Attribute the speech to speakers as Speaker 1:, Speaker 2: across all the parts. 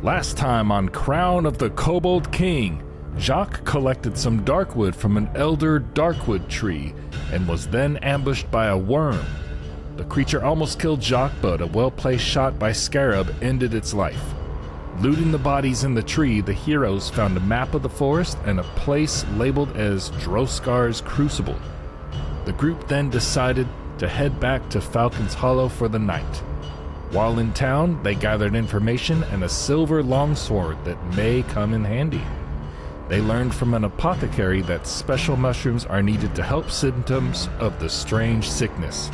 Speaker 1: Last time on Crown of the Kobold King, Jacques collected some darkwood from an elder darkwood tree and was then ambushed by a Wyrm. The creature almost killed Jacques, but a well-placed shot by Scarab ended its life. Looting the bodies in the tree, the heroes found a map of the forest and a place labeled as Droskar's Crucible. The group then decided to head back to Falcon's Hollow for the night. While in town, they gathered information and a silver longsword that may come in handy. They learned from an apothecary that special mushrooms are needed to help symptoms of the strange sickness.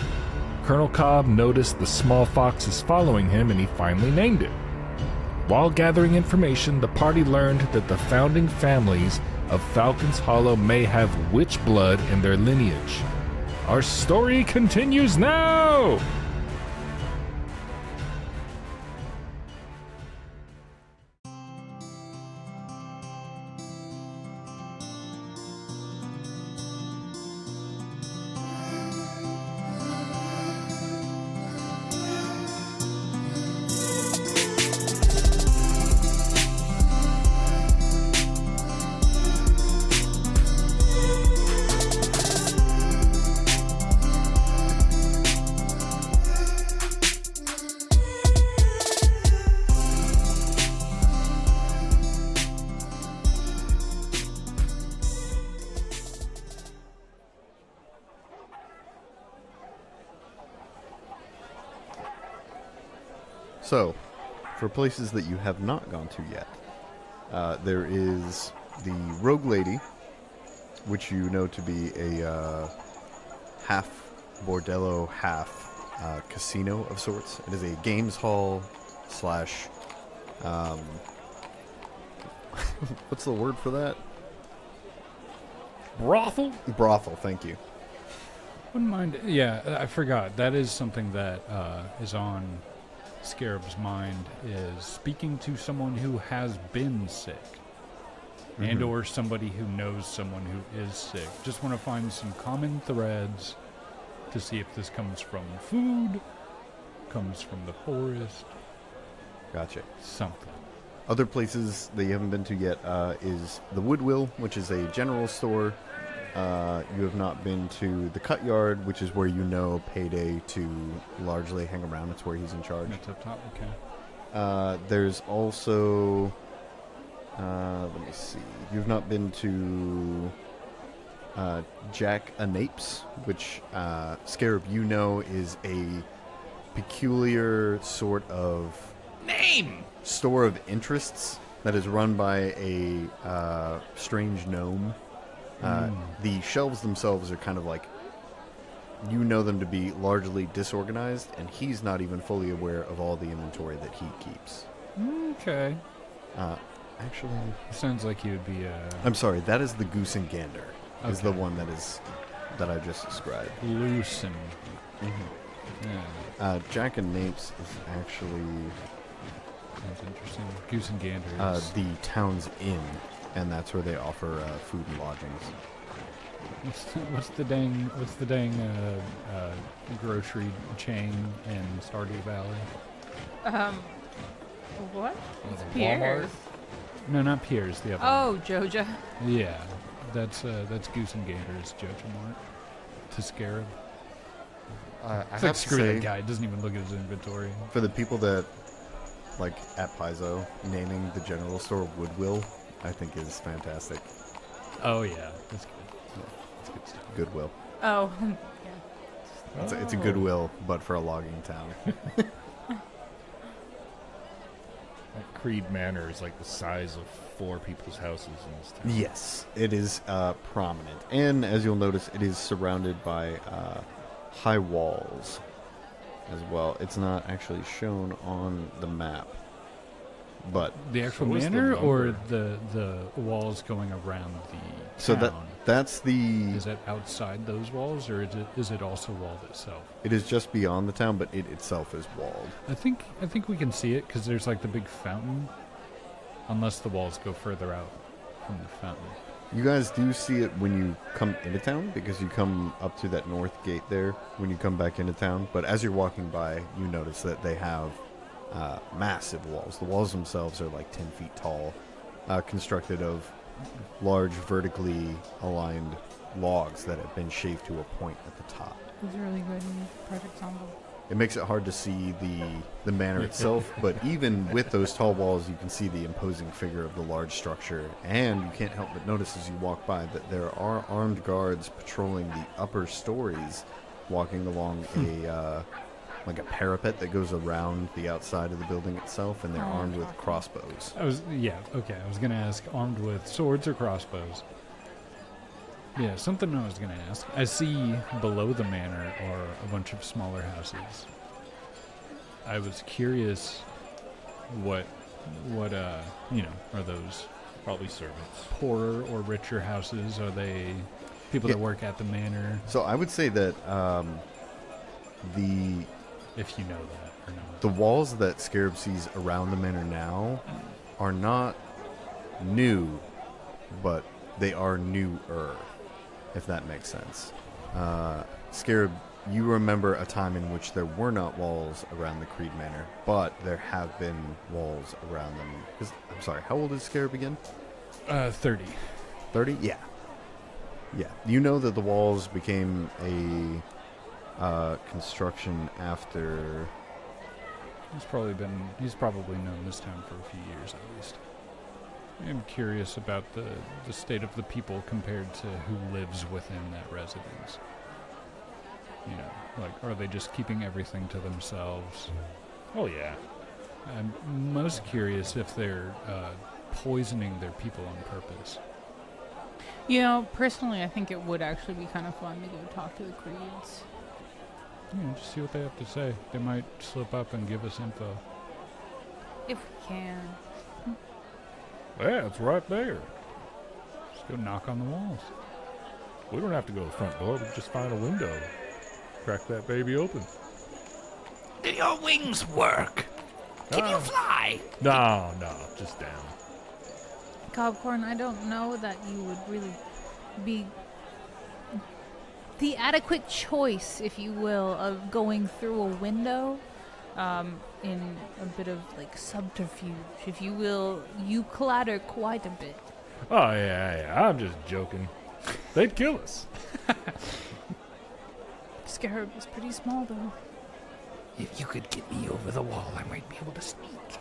Speaker 1: Colonel Cobb noticed the small foxes following him and he finally named it. While gathering information, the party learned that the founding families of Falcon's Hollow may have witch blood in their lineage. Our story continues now!
Speaker 2: So, for places that you have not gone to yet, there is the Rogue Lady, which you know to be a half bordello, half casino of sorts. It is a games hall slash... what's the word for that?
Speaker 1: Brothel?
Speaker 2: Brothel, thank you.
Speaker 3: Wouldn't mind. Yeah, I forgot. That is something that is on Scarab's mind, is speaking to someone who has been sick, and or somebody who knows someone who is sick. Just want to find some common threads to see if this comes from food, comes from the forest.
Speaker 2: Gotcha.
Speaker 3: Something.
Speaker 2: Other places that you haven't been to yet is the Woodwill, which is a general store. You have not been to the Cut Yard, which is where you know Payday to largely hang around. It's where he's in charge.
Speaker 3: That's up top, okay.
Speaker 2: There's also... let me see. You've not been to Jack Anapes, which Scarab, you know, is a peculiar sort of...
Speaker 1: Name!
Speaker 2: Store of interests that is run by a strange gnome. The shelves themselves are kind of like, you know them to be largely disorganized, and he's not even fully aware of all the inventory that he keeps.
Speaker 3: Okay.
Speaker 2: Actually...
Speaker 3: Sounds like he would be
Speaker 2: I'm sorry, that is the Goose and Gander, is
Speaker 3: Okay.
Speaker 2: the one that I just described.
Speaker 3: loosen. Yeah,
Speaker 2: Jack and Napes is actually
Speaker 3: that's interesting. Goose and Gander is...
Speaker 2: the town's inn, and that's where they offer food and lodgings.
Speaker 3: What's the dang grocery chain in Stardew Valley?
Speaker 4: What?
Speaker 1: It's
Speaker 4: Pierre's.
Speaker 3: No, not Pierre's. The other.
Speaker 4: Oh, Joja.
Speaker 3: one. Yeah, that's Goose and Gander's Joja Mart to Scarab.
Speaker 2: I
Speaker 3: It's
Speaker 2: have
Speaker 3: like
Speaker 2: to
Speaker 3: screw
Speaker 2: say,
Speaker 3: that guy. Doesn't even look at his inventory.
Speaker 2: for the people that, like, at Paizo, naming the general store Woodwill, I think is fantastic.
Speaker 3: Oh yeah, that's good. That's good stuff.
Speaker 2: Goodwill.
Speaker 4: Oh, yeah.
Speaker 2: It's a Goodwill, but for a logging town.
Speaker 1: Creed Manor is like the size of 4 people's houses in this town.
Speaker 2: Yes, it is prominent. And as you'll notice, it is surrounded by high walls as well. It's not actually shown on the map. But
Speaker 3: The actual
Speaker 1: So is the
Speaker 3: manor or
Speaker 1: lumber.
Speaker 3: the walls going around the
Speaker 2: so
Speaker 3: town?
Speaker 2: that's the...
Speaker 3: Is it outside those walls, or is it also walled itself?
Speaker 2: It is just beyond the town, but it itself is walled.
Speaker 3: I think we can see it because there's like the big fountain. Unless the walls go further out from the fountain.
Speaker 2: You guys do see it when you come into town, because you come up to that north gate there when you come back into town. But as you're walking by, you notice that they have massive walls. The walls themselves are like 10 feet tall, constructed of large vertically aligned logs that have been shaved to a point at the top.
Speaker 4: It was really good in Project Zombo.
Speaker 2: It makes it hard to see the manor itself, but even with those tall walls, you can see the imposing figure of the large structure, and you can't help but notice as you walk by that there are armed guards patrolling the upper stories, walking along like a parapet that goes around the outside of the building itself, and they're armed with crossbows.
Speaker 3: I was gonna ask, armed with swords or crossbows? Yeah, something I was gonna ask. I see below the manor are a bunch of smaller houses. I was curious what are those
Speaker 1: Probably servants.
Speaker 3: poorer or richer houses? Are they people that work at the manor?
Speaker 2: So I would say that
Speaker 3: If you know that or not.
Speaker 2: the walls that Scarab sees around the manor now are not new, but they are newer, if that makes sense. Scarab, you remember a time in which there were not walls around the Creed Manor, but there have been walls around them. I'm sorry, how old is Scarab again?
Speaker 3: 30.
Speaker 2: 30? Yeah. Yeah. You know that the walls became a construction after...
Speaker 3: He's probably known this town for a few years at least. I'm curious about the state of the people compared to who lives within that residence. You know, like, are they just keeping everything to themselves?
Speaker 1: Oh, yeah.
Speaker 3: I'm most curious if they're poisoning their people on purpose.
Speaker 4: You know, personally, I think it would actually be kind of fun to go talk to the Creeds.
Speaker 3: Just see what they have to say. They might slip up and give us info.
Speaker 4: If we can.
Speaker 1: Yeah, it's right there.
Speaker 3: Just go knock on the walls.
Speaker 1: We don't have to go to the front door. We can just find a window. Crack that baby open.
Speaker 5: Do your wings work? Can you fly?
Speaker 1: No, just down.
Speaker 4: Cobcorn, I don't know that you would really be the adequate choice, if you will, of going through a window in a bit of like subterfuge. If you will, you clatter quite a bit.
Speaker 1: Oh, yeah. I'm just joking. They'd kill us.
Speaker 4: Scarab is pretty small, though.
Speaker 5: If you could get me over the wall, I might be able to sneak.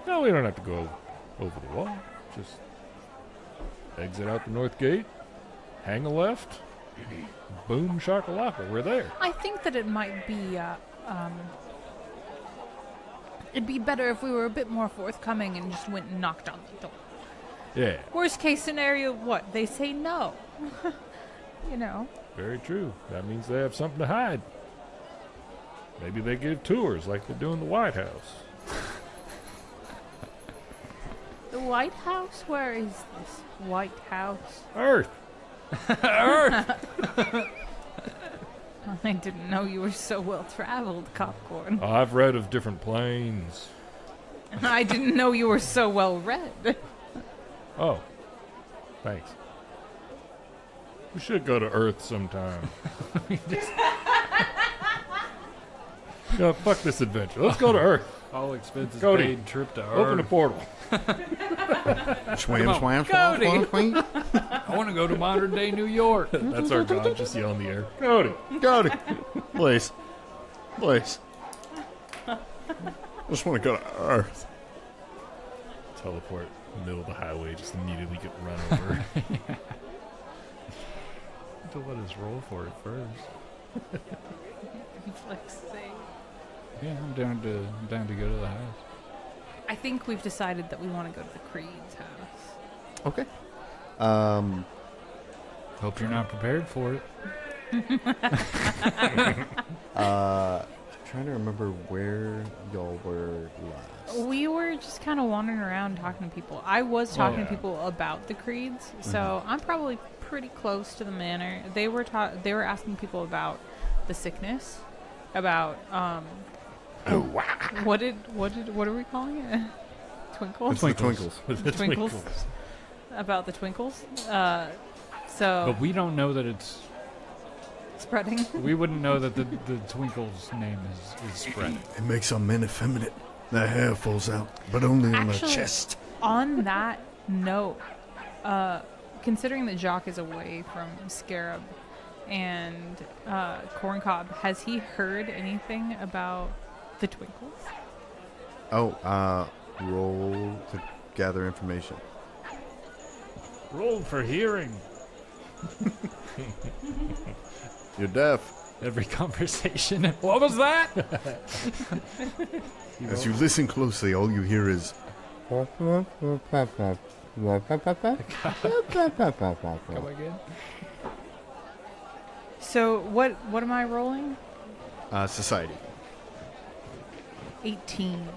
Speaker 1: No, we don't have to go over the wall. Just exit out the north gate, hang a left, boom shakalaka, we're there.
Speaker 4: I think that it might be, it'd be better if we were a bit more forthcoming and just went and knocked on the door.
Speaker 1: Yeah,
Speaker 4: Worst case scenario, what? They say no. You know.
Speaker 1: very true. That means they have something to hide. Maybe they give tours like they do in the White House.
Speaker 4: The White House? Where is this White House?
Speaker 1: Earth!
Speaker 4: I didn't know you were so well traveled, Copcorn.
Speaker 1: Oh, I've read of different planes.
Speaker 4: I didn't know you were so well read.
Speaker 1: Oh, thanks. We should go to Earth sometime. No, fuck this adventure. Let's go to Earth.
Speaker 3: All expenses
Speaker 1: Cody,
Speaker 3: paid, trip to
Speaker 1: Open the
Speaker 3: Earth.
Speaker 1: portal.
Speaker 2: Swam,
Speaker 4: Cody.
Speaker 3: I want to go to modern day New York.
Speaker 1: That's our god just yell in the air. Cody.
Speaker 2: Got it. Please. I just want to go to Earth.
Speaker 1: Teleport in the middle of the highway, just immediately get run over.
Speaker 3: To let us roll for it first.
Speaker 4: Reflex save.
Speaker 3: Yeah, I'm down to go to the house.
Speaker 4: I think we've decided that we want to go to the Creed's house.
Speaker 2: Okay.
Speaker 3: Hope you're not prepared for it.
Speaker 2: Trying to remember where y'all were last.
Speaker 4: We were just kind of wandering around talking to people. I was talking to people about the Creeds, so I'm probably pretty close to the manor. They were asking people about the sickness, about what are we calling it? Twinkles.
Speaker 2: It's the Twinkles.
Speaker 4: Twinkles. About the twinkles. So
Speaker 3: But we don't know that it's
Speaker 4: spreading.
Speaker 3: We wouldn't know that the Twinkle's name is spreading.
Speaker 2: It makes some men effeminate. Their hair falls out, but only on their
Speaker 4: Actually,
Speaker 2: chest.
Speaker 4: On that note, considering that Jacques is away from Scarab and Corn Cobb, has he heard anything about the Twinkles?
Speaker 2: Oh, roll to gather information.
Speaker 1: Roll for hearing.
Speaker 2: You're deaf.
Speaker 3: Every conversation. What was that?
Speaker 2: As you listen closely, all you hear is...
Speaker 3: Come again?
Speaker 4: So what am I rolling?
Speaker 2: Society.
Speaker 4: 18.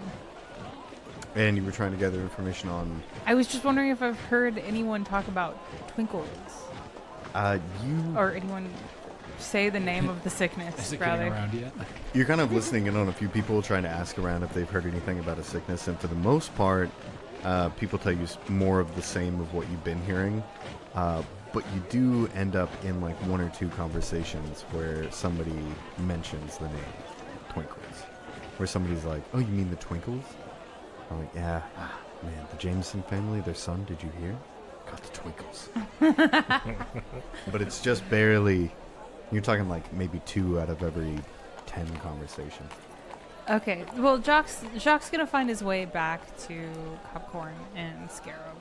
Speaker 2: And you were trying to gather information on...
Speaker 4: I was just wondering if I've heard anyone talk about Twinkles. Or anyone say the name of the sickness,
Speaker 3: Is it
Speaker 4: rather.
Speaker 3: getting around yet?
Speaker 2: You're kind of listening in on a few people trying to ask around if they've heard anything about a sickness, and for the most part, people tell you more of the same of what you've been hearing. But you do end up in like one or two conversations where somebody mentions the name Twinkles. Where somebody's like, "Oh, you mean the Twinkles?" I'm like, "Yeah, man, the Jameson family, their son, did you hear? Got the Twinkles." But it's just barely... You're talking like maybe 2 out of every 10 conversations.
Speaker 4: Okay, well, Jacques gonna find his way back to Popcorn and Scarab.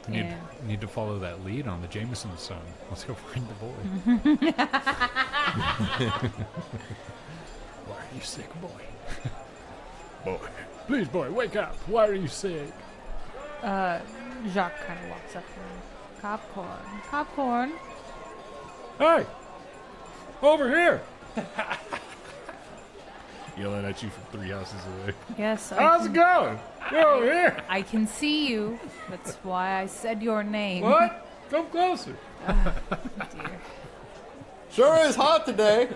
Speaker 3: Need to follow that lead on the Jameson son. Let's go find the boy. Why are you sick, boy?
Speaker 1: Boy. Please, boy, wake up. Why are you sick?
Speaker 4: Jacques kind of walks up to him. Popcorn.
Speaker 1: Hey! Over here! Yelling at you from 3 houses away.
Speaker 4: Yes,
Speaker 1: How's it going? Get over here!
Speaker 4: I can see you. That's why I said your name.
Speaker 1: What? Come closer.
Speaker 4: Dear.
Speaker 2: Sure is hot today.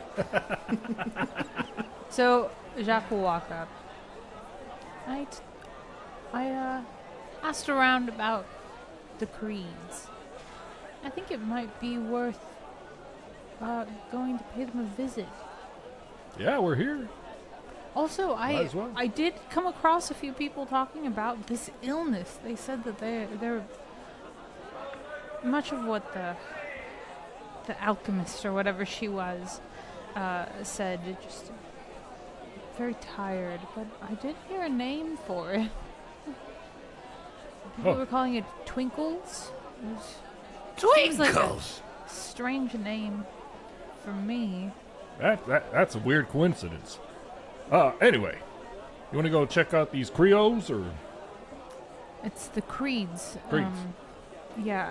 Speaker 4: So Jacques will walk up. I asked around about the creeds. I think it might be worth going to pay them a visit.
Speaker 1: Yeah, we're here.
Speaker 4: Also,
Speaker 1: Might as well.
Speaker 4: I did come across a few people talking about this illness. They said that they're much of what the alchemist or whatever she was said. Just very tired, but I did hear a name for it. People were calling it Twinkles. Seems like a
Speaker 5: Twinkles!
Speaker 4: strange name for me.
Speaker 1: That's a weird coincidence. Anyway, you want to go check out these Creos, or?
Speaker 4: It's the creeds.
Speaker 1: Creeds.
Speaker 4: Yeah,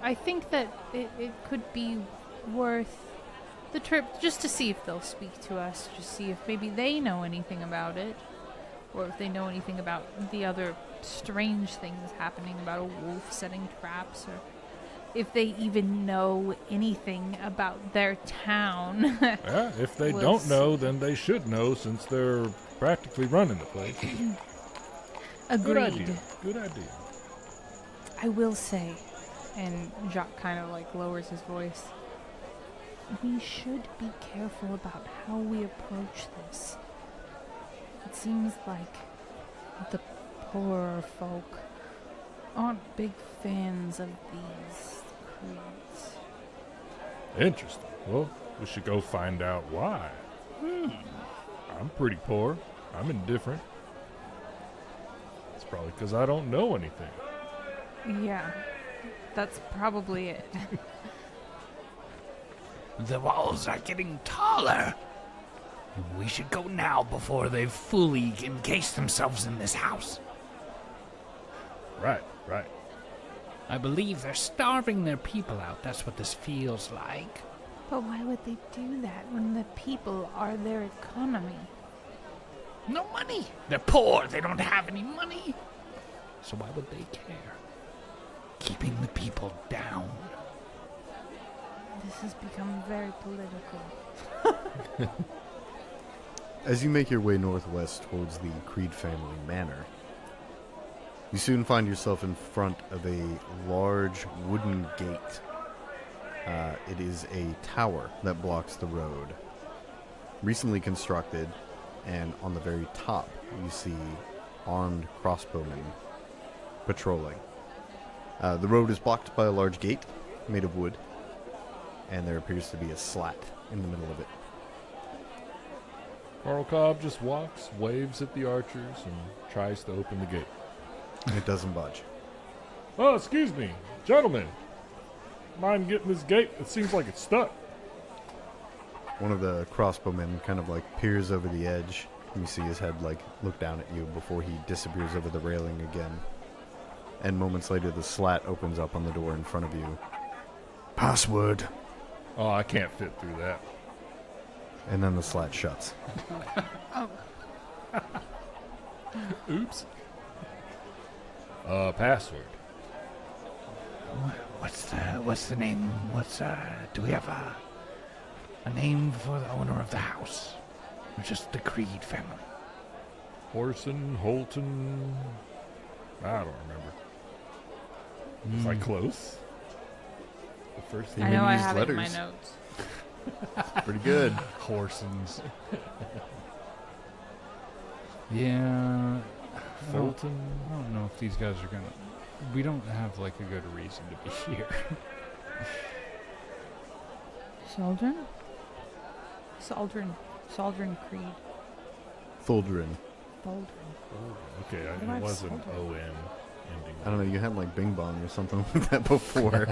Speaker 4: I think that it could be worth the trip just to see if they'll speak to us, just see if maybe they know anything about it, or if they know anything about the other strange things happening about a wolf setting traps, or if they even know anything about their town.
Speaker 1: Yeah, if they
Speaker 4: We'll
Speaker 1: don't know,
Speaker 4: see.
Speaker 1: then they should know, since they're practically running the place.
Speaker 4: Agreed.
Speaker 1: Good idea.
Speaker 4: I will say, and Jacques kind of like lowers his voice, we should be careful about how we approach this. It seems like the poorer folk aren't big fans of these creeds.
Speaker 1: Interesting. Well, we should go find out why. I'm pretty poor. I'm indifferent. It's probably because I don't know anything.
Speaker 4: Yeah, that's probably it.
Speaker 5: The walls are getting taller. We should go now before they've fully encased themselves in this house.
Speaker 1: Right.
Speaker 5: I believe they're starving their people out. That's what this feels like.
Speaker 4: But why would they do that when the people are their economy?
Speaker 5: No money. They're poor. They don't have any money. So why would they care? Keeping the people down.
Speaker 4: This has become very political.
Speaker 2: As you make your way northwest towards the Creed family manor, you soon find yourself in front of a large wooden gate. It is a tower that blocks the road. Recently constructed, and on the very top, you see armed crossbowmen patrolling. The road is blocked by a large gate made of wood, and there appears to be a slat in the middle of it.
Speaker 1: Carl Cobb just walks, waves at the archers, and tries to open the gate.
Speaker 2: It doesn't budge.
Speaker 1: Oh, excuse me, gentlemen. Mind getting this gate? It seems like it's stuck.
Speaker 2: One of the crossbowmen kind of like peers over the edge. You see his head like look down at you before he disappears over the railing again. And moments later, the slat opens up on the door in front of you. Password.
Speaker 1: Oh, I can't fit through that.
Speaker 2: And then the slat shuts.
Speaker 1: Oops. Password.
Speaker 5: What's the name? Do we have a name for the owner of the house? Or just the Creed family?
Speaker 1: Horson, Holton. I don't remember. Is I close? The first
Speaker 2: He
Speaker 4: I
Speaker 2: maybe
Speaker 4: know I
Speaker 2: used
Speaker 4: have it in my
Speaker 2: letters.
Speaker 4: notes.
Speaker 2: Pretty good.
Speaker 3: Horsons. Yeah.
Speaker 1: Fulton.
Speaker 3: I don't know if these guys are gonna. We don't have like a good reason to be here.
Speaker 4: Saldrin? Saldrin Creed.
Speaker 2: Thuldrin.
Speaker 4: Saldrin.
Speaker 1: Okay,
Speaker 4: What do I
Speaker 1: it
Speaker 4: have
Speaker 1: wasn't
Speaker 4: sold?
Speaker 1: O-N ending.
Speaker 2: I don't know, you had like Bing Bong or something like that before.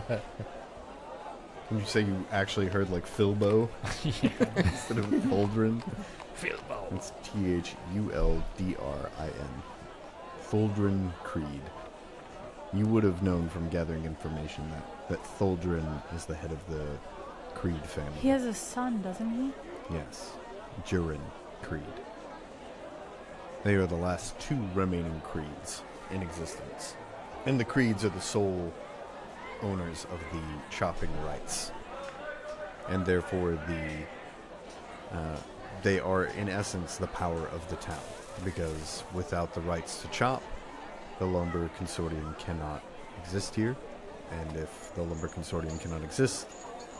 Speaker 2: Can you say you actually heard like Philbo instead of Thuldrin?
Speaker 5: Philbo.
Speaker 2: It's Thuldrin. Thuldrin Creed. You would have known from gathering information that Thuldrin is the head of the Creed family.
Speaker 4: He has a son, doesn't he?
Speaker 2: Yes, Jurin Creed. They are the last two remaining creeds in existence. And the creeds are the sole owners of the chopping rights. And therefore they are in essence the power of the town. Because without the rights to chop, the Lumber Consortium cannot exist here. And if the Lumber Consortium cannot exist,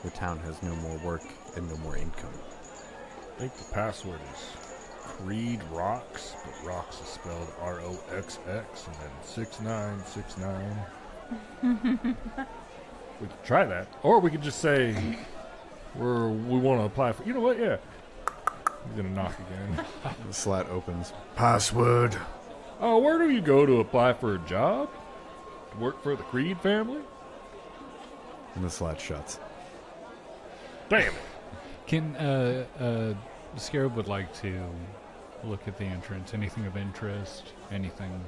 Speaker 2: the town has no more work and no more income.
Speaker 1: I think the password is Creed Rocks, but Rocks is spelled R-O-X-X and then 6969. We could try that. Or we could just say we want to apply for... You know what? Yeah. He's going to knock again.
Speaker 2: The slat opens. Password.
Speaker 1: Oh, where do you go to apply for a job? To work for the Creed family?
Speaker 2: And the slat shuts.
Speaker 1: Damn it.
Speaker 3: Can Scarab would like to look at the entrance. Anything of interest? Anything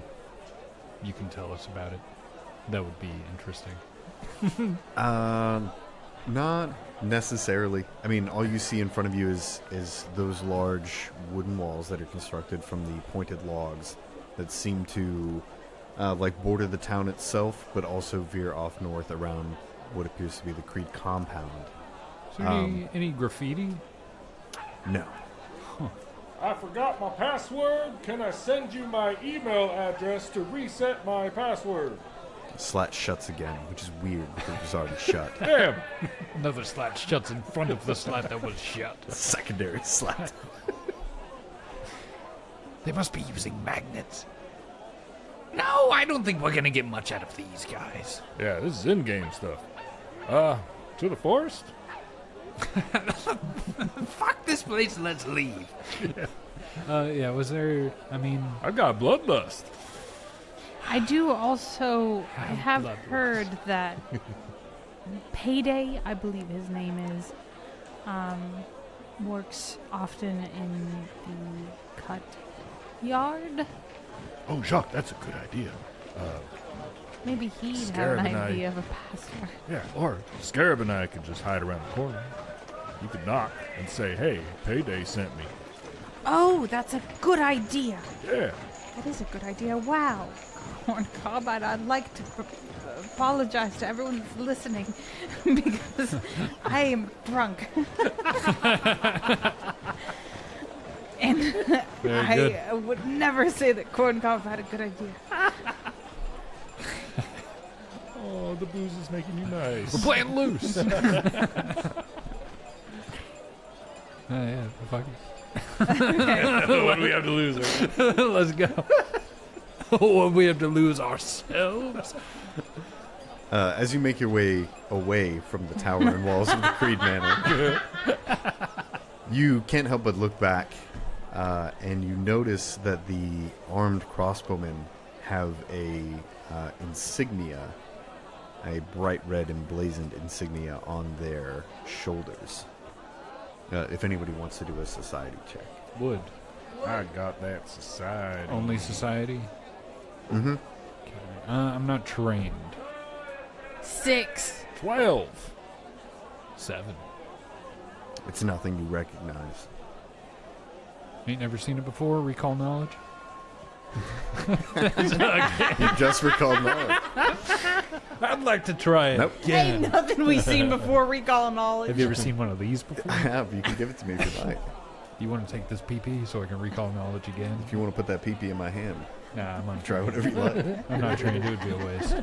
Speaker 3: you can tell us about it? That would be interesting.
Speaker 2: Not necessarily. I mean, all you see in front of you is those large wooden walls that are constructed from the pointed logs that seem to like border the town itself, but also veer off north around what appears to be the Creed compound.
Speaker 3: Is there any graffiti?
Speaker 2: No.
Speaker 1: I forgot my password. Can I send you my email address to reset my password?
Speaker 2: The slat shuts again, which is weird because it was already shut.
Speaker 1: Damn.
Speaker 3: Another slat shuts in front of the slat that was shut.
Speaker 2: Secondary slat.
Speaker 5: They must be using magnets. No, I don't think we're gonna get much out of these guys.
Speaker 1: Yeah, this is in-game stuff. To the forest?
Speaker 5: Fuck this place and let's leave.
Speaker 3: Yeah, was there... I mean...
Speaker 1: I've got bloodlust.
Speaker 4: I do also have
Speaker 3: bloodlust.
Speaker 4: heard that Payday, I believe his name is, works often in the cut yard.
Speaker 1: Oh, Jacques, that's a good idea.
Speaker 4: Maybe he'd
Speaker 1: Scarab
Speaker 4: have an
Speaker 1: and I-
Speaker 4: idea of a password.
Speaker 1: Yeah, or Scarab and I could just hide around the corner. You could knock and say, hey, Payday sent me.
Speaker 4: Oh, that's a good idea.
Speaker 1: Yeah.
Speaker 4: That is a good idea. Wow. Corn Cobb, I'd like to apologize to everyone that's listening because I am drunk. And
Speaker 3: Very good.
Speaker 4: I would never say that Corn Cobb had a good idea.
Speaker 1: Oh, the booze is making you nice.
Speaker 3: We're playing loose. Yeah, fuck it.
Speaker 1: What do we have to lose?
Speaker 3: Let's go. What we have to lose ourselves.
Speaker 2: As you make your way away from the tower and walls of the Creed Manor, you can't help but look back, and you notice that the armed crossbowmen have a insignia, a bright red emblazoned insignia on their shoulders. If anybody wants to do a society check.
Speaker 3: Wood.
Speaker 1: I got that society.
Speaker 3: Only society?
Speaker 2: Mm-hmm.
Speaker 3: I'm not trained.
Speaker 4: 6.
Speaker 1: 12.
Speaker 3: 7.
Speaker 2: It's nothing you recognize.
Speaker 3: Ain't never seen it before. Recall knowledge.
Speaker 2: You just recalled knowledge.
Speaker 3: I'd like to try it.
Speaker 2: Nope.
Speaker 4: Ain't nothing we've seen before. Recall knowledge.
Speaker 3: Have you ever seen one of these before?
Speaker 2: I have. You can give it to me if you like.
Speaker 3: You want to take this PP so I can recall knowledge again?
Speaker 2: If you want to put that pee-pee in my hand,
Speaker 3: Nah, I'm on.
Speaker 2: try whatever you like.
Speaker 3: I'm not trained. It would be a waste.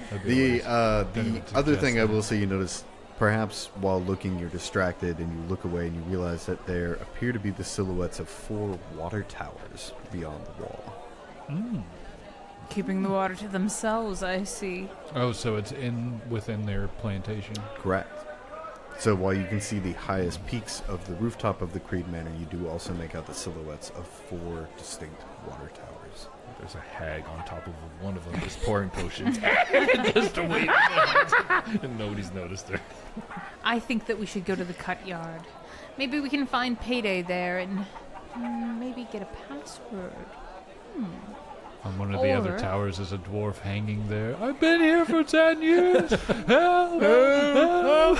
Speaker 3: That'd be a waste.
Speaker 2: The other thing I will say, you notice, perhaps while looking, you're distracted and you look away and you realize that there appear to be the silhouettes of 4 water towers beyond the wall.
Speaker 4: Keeping the water to themselves, I see.
Speaker 3: Oh, so it's within their plantation.
Speaker 2: Correct. So while you can see the highest peaks of the rooftop of the Creed Manor, you do also make out the silhouettes of 4 distinct water towers.
Speaker 1: There's a hag on top of one of them just pouring potions. Just to wait. And nobody's noticed her.
Speaker 4: I think that we should go to the cut yard. Maybe we can find Payday there and maybe get a password.
Speaker 3: On one of the other
Speaker 4: Or-
Speaker 3: towers is a dwarf hanging there. I've been here for 10 years. Help! Help!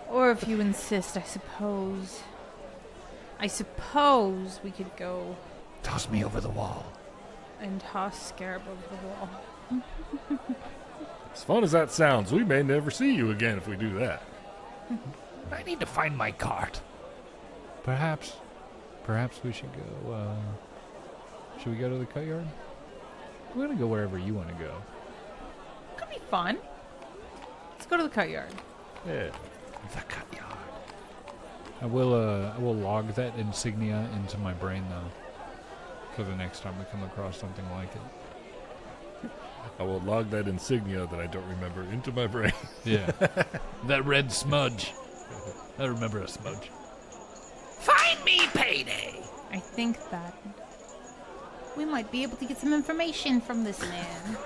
Speaker 4: Or if you insist, I suppose we could go
Speaker 5: Toss me over the wall.
Speaker 4: and toss Scarab over the wall.
Speaker 1: As fun as that sounds, we may never see you again if we do that.
Speaker 5: I need to find my cart.
Speaker 3: Perhaps we should go. Should we go to the cut yard? We're gonna go wherever you want to go.
Speaker 4: Could be fun. Let's go to the cut yard.
Speaker 1: Yeah.
Speaker 5: The cut yard.
Speaker 3: I will log that insignia into my brain though, for the next time we come across something like it.
Speaker 1: I will log that insignia that I don't remember into my brain.
Speaker 3: Yeah, that red smudge. I remember a smudge.
Speaker 5: Find me Payday.
Speaker 4: I think that we might be able to get some information from this man.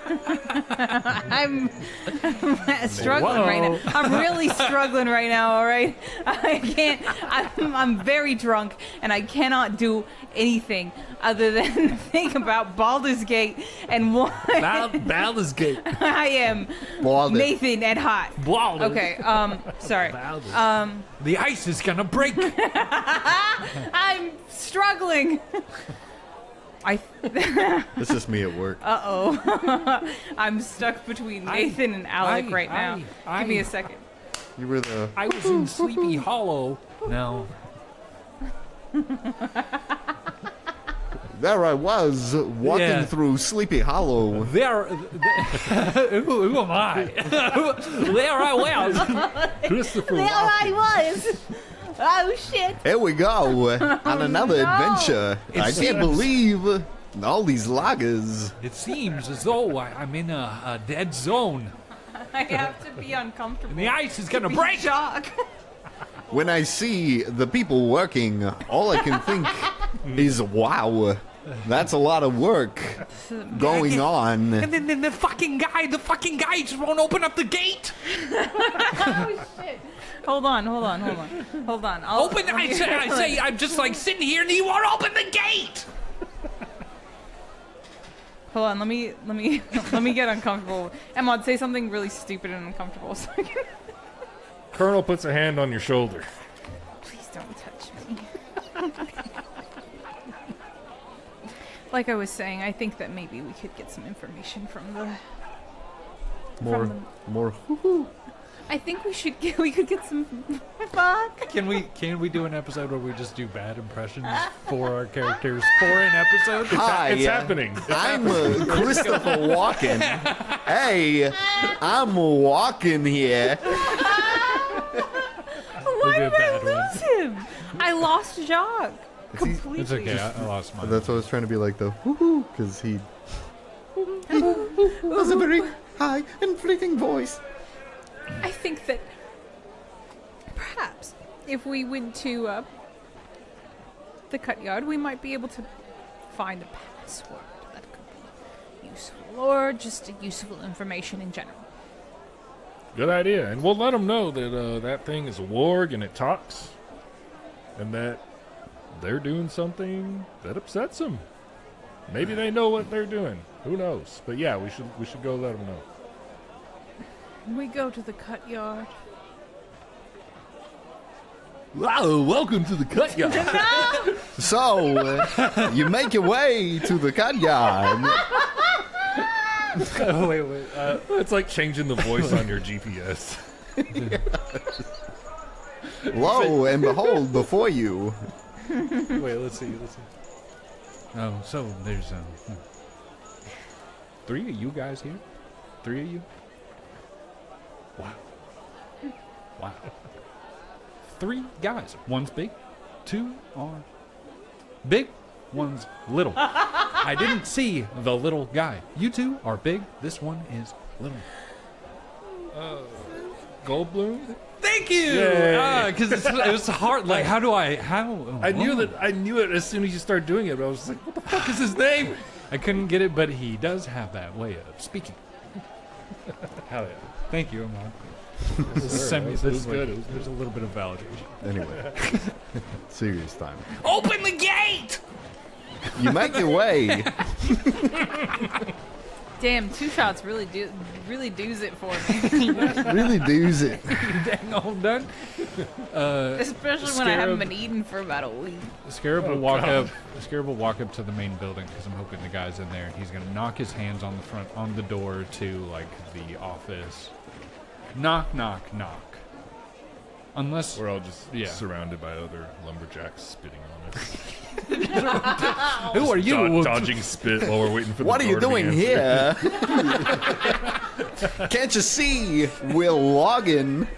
Speaker 4: I'm struggling right now. I'm really struggling right now, all right? I can't. I'm very drunk, and I cannot do anything other than think about Baldur's Gate and what
Speaker 3: Baldur's Gate.
Speaker 4: I am.
Speaker 2: Baldur.
Speaker 4: Nathan and hot.
Speaker 3: Baldur.
Speaker 4: Okay, sorry.
Speaker 3: The ice is gonna break.
Speaker 4: I'm struggling.
Speaker 2: This is me at work.
Speaker 4: Uh-oh. I'm stuck between Nathan and Alec right now. Give me a second.
Speaker 2: You were the...
Speaker 3: I was in Sleepy Hollow. No.
Speaker 2: There I was, walking through Sleepy Hollow.
Speaker 3: There. Who am I? There I was.
Speaker 1: Christopher
Speaker 4: There
Speaker 1: Walken.
Speaker 4: I was. Oh, shit.
Speaker 2: Here we go, on another
Speaker 4: no.
Speaker 2: adventure. I can't believe all these loggers.
Speaker 3: It seems as though I'm in a dead zone.
Speaker 4: I have to be uncomfortable.
Speaker 3: And the ice is gonna
Speaker 4: Be
Speaker 3: break.
Speaker 4: shock.
Speaker 2: When I see the people working, all I can think is, wow, that's a lot of work going on.
Speaker 5: And then the fucking guy just won't open up the gate.
Speaker 4: Oh, shit. Hold on. I'll
Speaker 5: Open. I say, I'm just like sitting here and you won't open the gate.
Speaker 4: Hold on, let me get uncomfortable. Emma, say something really stupid and uncomfortable so I can...
Speaker 1: Colonel puts a hand on your shoulder.
Speaker 4: Please don't touch me. Like I was saying, I think that maybe we could get some information from the...
Speaker 2: More hoo-hoo.
Speaker 4: I think we could get some. Fuck.
Speaker 3: Can we do an episode where we just do bad impressions for our characters for an episode?
Speaker 2: Hi,
Speaker 1: It's happening.
Speaker 2: I'm Christopher Walken. Hey, I'm Walken here.
Speaker 4: Why
Speaker 3: do a
Speaker 4: did I
Speaker 3: bad one.
Speaker 4: lose him? I lost Jacques completely.
Speaker 3: It's okay. I lost mine.
Speaker 2: That's what I was trying to be like, though. Woohoo, because he has a very high and fleeting voice.
Speaker 4: I think that perhaps if we went to the cut yard, we might be able to find a password that could be useful, or just useful information in general.
Speaker 1: Good idea. And we'll let them know that that thing is a warg and it talks. And that they're doing something that upsets them. Maybe they know what they're doing. Who knows? But yeah, we should go let them know.
Speaker 4: We go to the cut yard.
Speaker 1: Wow, welcome to the cut yard.
Speaker 2: So, you make your way to the cut yard.
Speaker 3: Oh, wait.
Speaker 1: It's like changing the voice on your GPS.
Speaker 2: Lo and behold, before you.
Speaker 3: Wait, let's see. Oh, so there's 3 of you guys here? 3 of you? Wow. 3 guys. One's big, 2 are big, one's little. I didn't see the little guy. You 2 are big, this one is little.
Speaker 1: Goldblum?
Speaker 3: Thank you!
Speaker 1: Yay.
Speaker 3: Because it was hard. Like, how?
Speaker 1: I knew it as soon as you started doing it, but I was like, what the fuck is his name?
Speaker 3: I couldn't get it, but he does have that way of speaking. Hell yeah. Thank you, Amar. There's
Speaker 1: It was good.
Speaker 3: There's a little bit of validation.
Speaker 2: Anyway, serious time.
Speaker 5: Open the gate!
Speaker 2: You make your way.
Speaker 4: Damn, 2 shots really does it for me.
Speaker 2: Really does it.
Speaker 3: Dang, all done.
Speaker 4: Especially when I haven't been eating for about a week.
Speaker 3: Scarab will walk up. Scarab will walk up to the main building because I'm hoping the guy's in there. He's gonna knock his hands on the door to like the office. Knock, knock, knock. Unless
Speaker 1: We're all just
Speaker 3: Yeah.
Speaker 1: surrounded by other lumberjacks spitting on us.
Speaker 3: who are you?
Speaker 1: Dodging spit while we're waiting for the
Speaker 2: What are you
Speaker 1: door to be
Speaker 2: doing
Speaker 1: answered.
Speaker 2: here? Can't you see we're logging?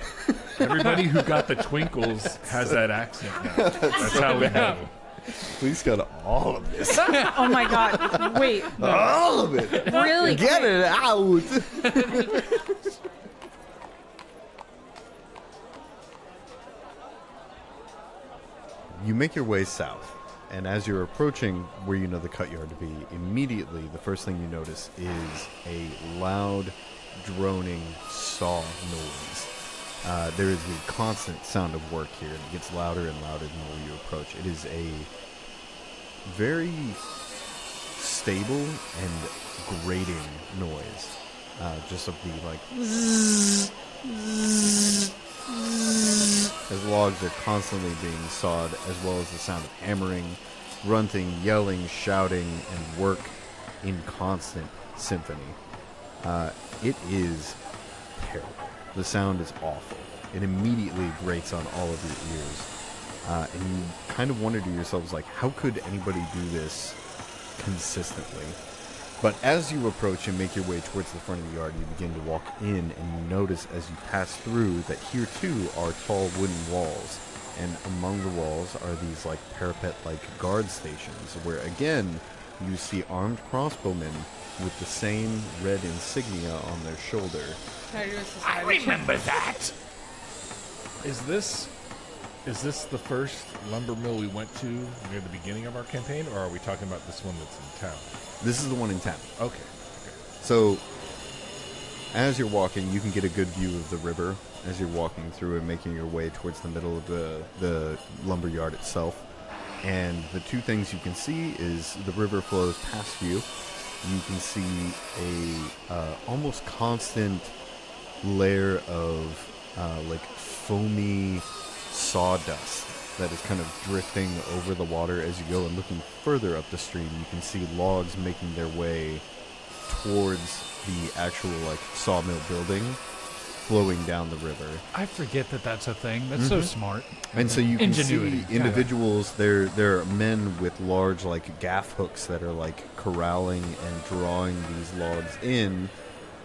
Speaker 1: Everybody who got the twinkles has that accent now. That's how we know.
Speaker 2: Please got all of this.
Speaker 4: Oh my god. Wait.
Speaker 2: All of it.
Speaker 4: Really?
Speaker 2: Get it out. You make your way south, and as you're approaching where you know the cut yard to be, immediately the first thing you notice is a loud, droning saw noise. There is a constant sound of work here, and it gets louder and louder the more you approach. It is a very stable and grating noise, just of the like as logs are constantly being sawed, as well as the sound of hammering, grunting, yelling, shouting, and work in constant symphony. It is terrible. The sound is awful. It immediately grates on all of your ears. And you kind of wonder to yourselves, like, how could anybody do this consistently? But as you approach and make your way towards the front of the yard, you begin to walk in, and you notice as you pass through that here too are tall wooden walls. And among the walls are these like parapet-like guard stations, where again you see armed crossbowmen with the same red insignia on their shoulder.
Speaker 5: I remember that!
Speaker 1: Is this the first lumber mill we went to near the beginning of our campaign, or are we talking about this one that's in town?
Speaker 2: This is the one in town.
Speaker 1: Okay.
Speaker 2: So, as you're walking, you can get a good view of the river as you're walking through and making your way towards the middle of the lumber yard itself. And the two things you can see is the river flows past you. You can see a almost constant layer of like foamy sawdust that is kind of drifting over the water as you go, and looking further up the stream you can see logs making their way towards the actual like sawmill building, flowing down the river.
Speaker 3: I forget that that's a thing. That's so smart.
Speaker 2: And so you can see
Speaker 3: Ingenuity.
Speaker 2: individuals, there are men with large, like, gaff hooks that are, like, corralling and drawing these logs in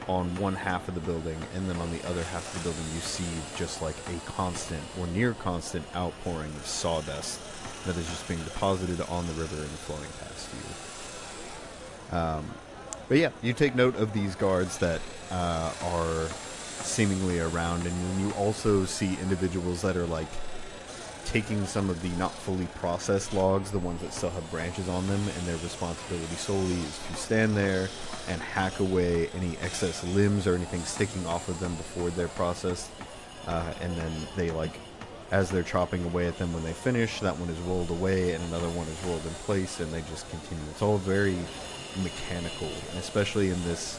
Speaker 2: on one half of the building, and then on the other half of the building you see just, like, a constant or near constant outpouring of sawdust that is just being deposited on the river and flowing past you. But yeah, you take note of these guards that are seemingly around, and then you also see individuals that are, like, taking some of the not fully processed logs, the ones that still have branches on them, and their responsibility solely is to stand there and hack away any excess limbs or anything sticking off of them before they're processed. And then they, like, as they're chopping away at them, when they finish, that one is rolled away and another one is rolled in place, and they just continue. It's all very mechanical, and especially in this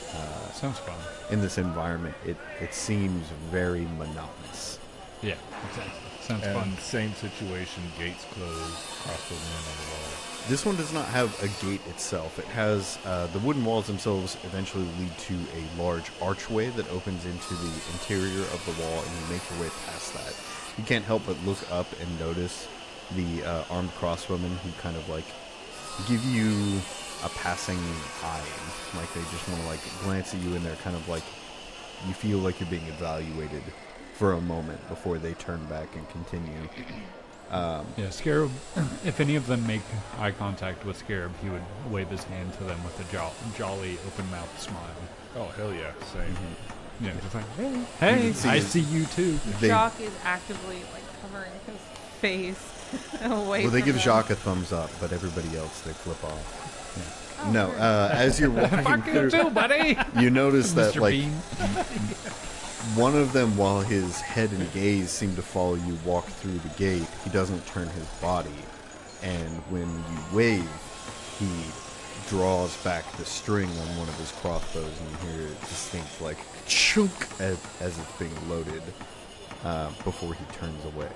Speaker 3: Sounds fun.
Speaker 2: in this environment, it seems very monotonous.
Speaker 3: Yeah, exactly. Sounds
Speaker 1: And
Speaker 3: fun.
Speaker 1: same situation, gates closed, crossbowmen on the wall.
Speaker 2: This one does not have a gate itself. It has the wooden walls themselves eventually lead to a large archway that opens into the interior of the wall, and you make your way past that. You can't help but look up and notice the armed crossbowmen who kind of, like, give you a passing eye. Like, they just want to, like, glance at you, and they're kind of like, you feel like you're being evaluated for a moment before they turn back and continue.
Speaker 3: Yeah, Scarab, if any of them make eye contact with Scarab, he would wave his hand to them with a jolly, open-mouthed smile.
Speaker 1: Oh, hell yeah, same.
Speaker 3: Yeah, just like, hey,
Speaker 2: can see
Speaker 3: I
Speaker 2: his-
Speaker 3: see you too.
Speaker 4: Jacques is actively like covering his face away.
Speaker 2: Well, they
Speaker 4: from
Speaker 2: give
Speaker 4: them.
Speaker 2: Jacques a thumbs up, but everybody else they flip off.
Speaker 4: Oh,
Speaker 2: No,
Speaker 4: weird.
Speaker 2: as you're walking
Speaker 3: Fuck you
Speaker 2: through,
Speaker 3: too, buddy.
Speaker 2: you notice that,
Speaker 3: Mr.
Speaker 2: like,
Speaker 3: Bean.
Speaker 2: one of them, while his head and gaze seem to follow you walk through the gate, he doesn't turn his body, and when you wave, he draws back the string on one of his crossbows, and you hear a distinct, like, chunk as it's being loaded before he turns away.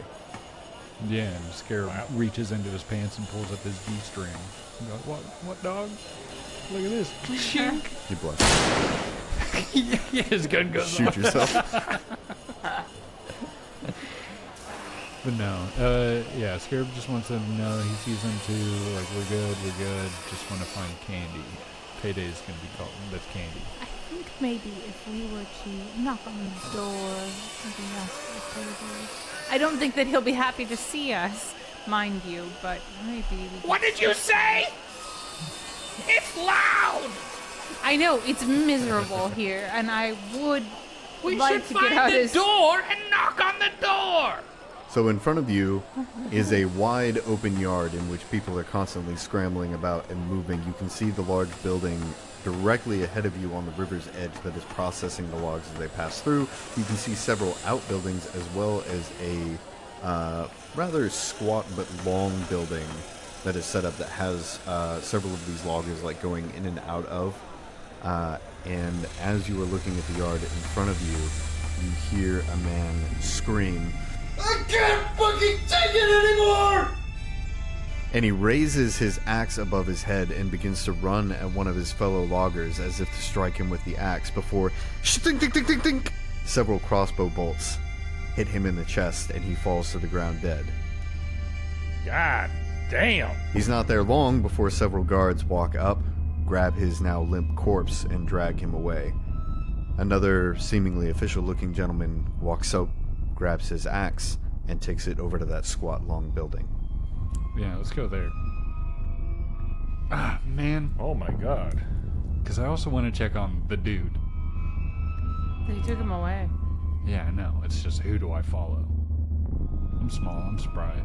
Speaker 3: Yeah, and Scarab reaches into his pants and pulls up his D-string. He goes, what dog? Look at this. Chink.
Speaker 2: You blush.
Speaker 3: Yeah, his gun goes
Speaker 2: Shoot
Speaker 3: off.
Speaker 2: yourself.
Speaker 3: But no, yeah, Scarab just wants them to know he sees them too. Like, we're good. Just want to find candy. Payday's gonna be called. That's candy.
Speaker 4: I think maybe if we were to knock on the door, something else would I don't think that he'll be happy to see us, mind you, but maybe we
Speaker 5: What did you say? It's loud!
Speaker 4: I know, it's miserable here, and I would
Speaker 5: We
Speaker 4: like
Speaker 5: should
Speaker 4: to get
Speaker 5: find
Speaker 4: out
Speaker 5: the
Speaker 4: as
Speaker 5: door and knock on the door!
Speaker 2: So in front of you is a wide open yard in which people are constantly scrambling about and moving. You can see the large building directly ahead of you on the river's edge that is processing the logs as they pass through. You can see several outbuildings as well as a rather squat but long building that is set up that has several of these loggers, like, going in and out of. And as you are looking at the yard in front of you, you hear a man scream, "I can't fucking take it anymore!" And he raises his axe above his head and begins to run at one of his fellow loggers as if to strike him with the axe before stink, tink, tink, tink, tink, several crossbow bolts hit him in the chest and he falls to the ground dead.
Speaker 1: God damn.
Speaker 2: He's not there long before several guards walk up, grab his now limp corpse, and drag him away. Another seemingly official-looking gentleman walks up, grabs his axe, and takes it over to that squat, long building.
Speaker 3: Yeah, let's go there. Ah, man.
Speaker 1: Oh my god.
Speaker 3: Because I also want to check on the dude.
Speaker 4: They took him away.
Speaker 3: Yeah, I know. It's just, who do I follow? I'm small. I'm spry.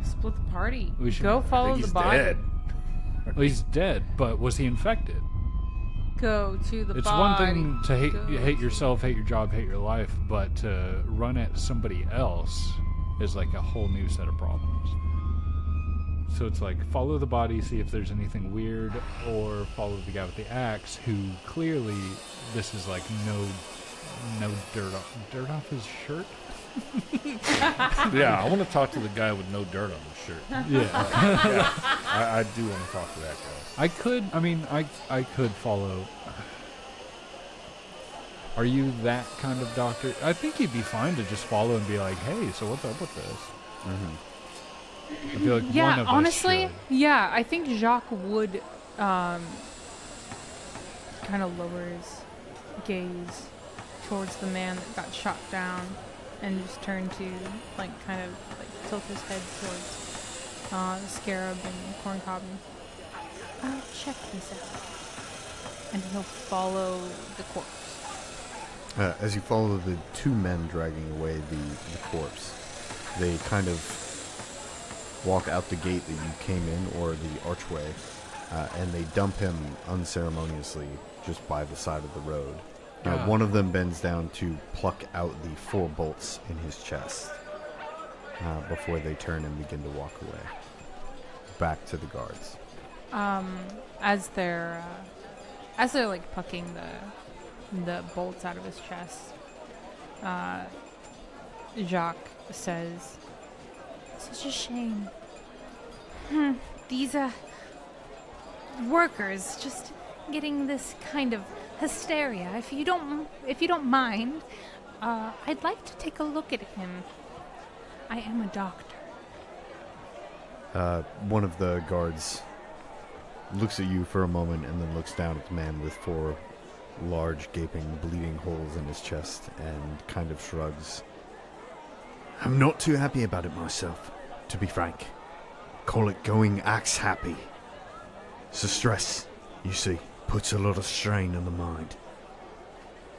Speaker 4: Split the party.
Speaker 3: We should-
Speaker 4: Go
Speaker 3: I
Speaker 4: follow
Speaker 1: He's
Speaker 4: the body.
Speaker 1: dead.
Speaker 3: Well, he's dead, but was he infected?
Speaker 4: Go to the
Speaker 3: It's
Speaker 4: body.
Speaker 3: one thing to hate
Speaker 4: Go
Speaker 3: hate yourself, hate your job, hate your life, but to run at somebody else is like a whole new set of problems. So it's like, follow the body, see if there's anything weird, or follow the guy with the axe, who clearly this is like no dirt off his shirt.
Speaker 1: Yeah, I want to talk to the guy with no dirt on his shirt.
Speaker 3: Yeah,
Speaker 1: I do want to talk to that guy.
Speaker 3: I could follow. Are you that kind of doctor? I think you'd be fine to just follow and be like, hey, so what's up with this? I feel like
Speaker 4: Yeah,
Speaker 3: one of
Speaker 4: honestly,
Speaker 3: us
Speaker 4: yeah, I think Jacques would kind of lower his gaze towards the man that got shot down and just turn to, like, kind of like tilt his head towards Scarab and Corn Cobb. I'll check this out. And he'll follow the corpse.
Speaker 2: As you follow the two men dragging away the corpse, they kind of walk out the gate that you came in, or the archway, and they dump him unceremoniously just by the side of the road. One of them bends down to pluck out the 4 bolts in his chest before they turn and begin to walk away. Back to the guards.
Speaker 4: As they're like plucking the bolts out of his chest, Jacques says, "Such a shame. These workers just getting this kind of hysteria. If you don't mind, I'd like to take a look at him. I am a doctor."
Speaker 2: One of the guards looks at you for a moment and then looks down at the man with 4 large, gaping, bleeding holes in his chest and kind of shrugs. "I'm not too happy about it myself, to be frank. Call it going axe happy. So stress, you see, puts a lot of strain on the mind."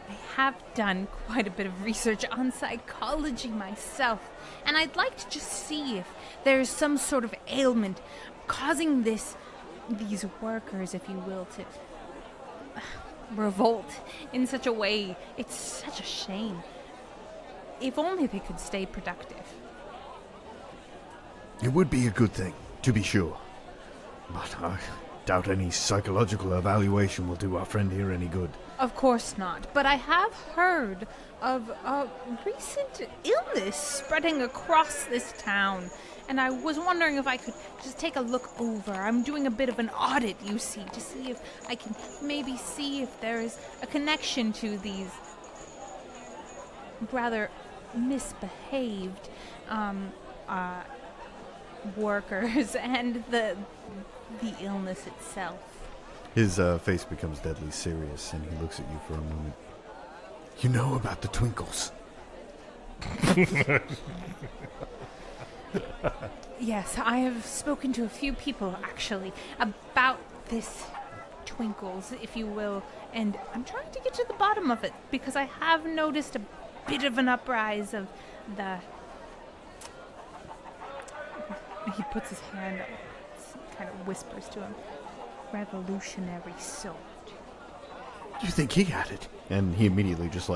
Speaker 4: I have done quite a bit of research on psychology myself, and I'd like to just see if there's some sort of ailment causing these workers, if you will, to revolt in such a way. It's such a shame. If only they could stay productive.
Speaker 2: It would be a good thing, to be sure. But I doubt any psychological evaluation will do our friend here any good.
Speaker 4: Of course not, but I have heard of a recent illness spreading across this town, and I was wondering if I could just take a look over. I'm doing a bit of an audit, you see, to see if I can maybe see if there is a connection to these rather misbehaved workers and the illness itself.
Speaker 2: His face becomes deadly serious, and he looks at you for a moment. "You know about the twinkles?"
Speaker 4: Yes, I have spoken to a few people, actually, about this twinkles, if you will, and I'm trying to get to the bottom of it, because I have noticed a bit of an uprise of the... He puts his hand up, kind of whispers to him, revolutionary sort.
Speaker 2: "You think he had it?" And he immediately just,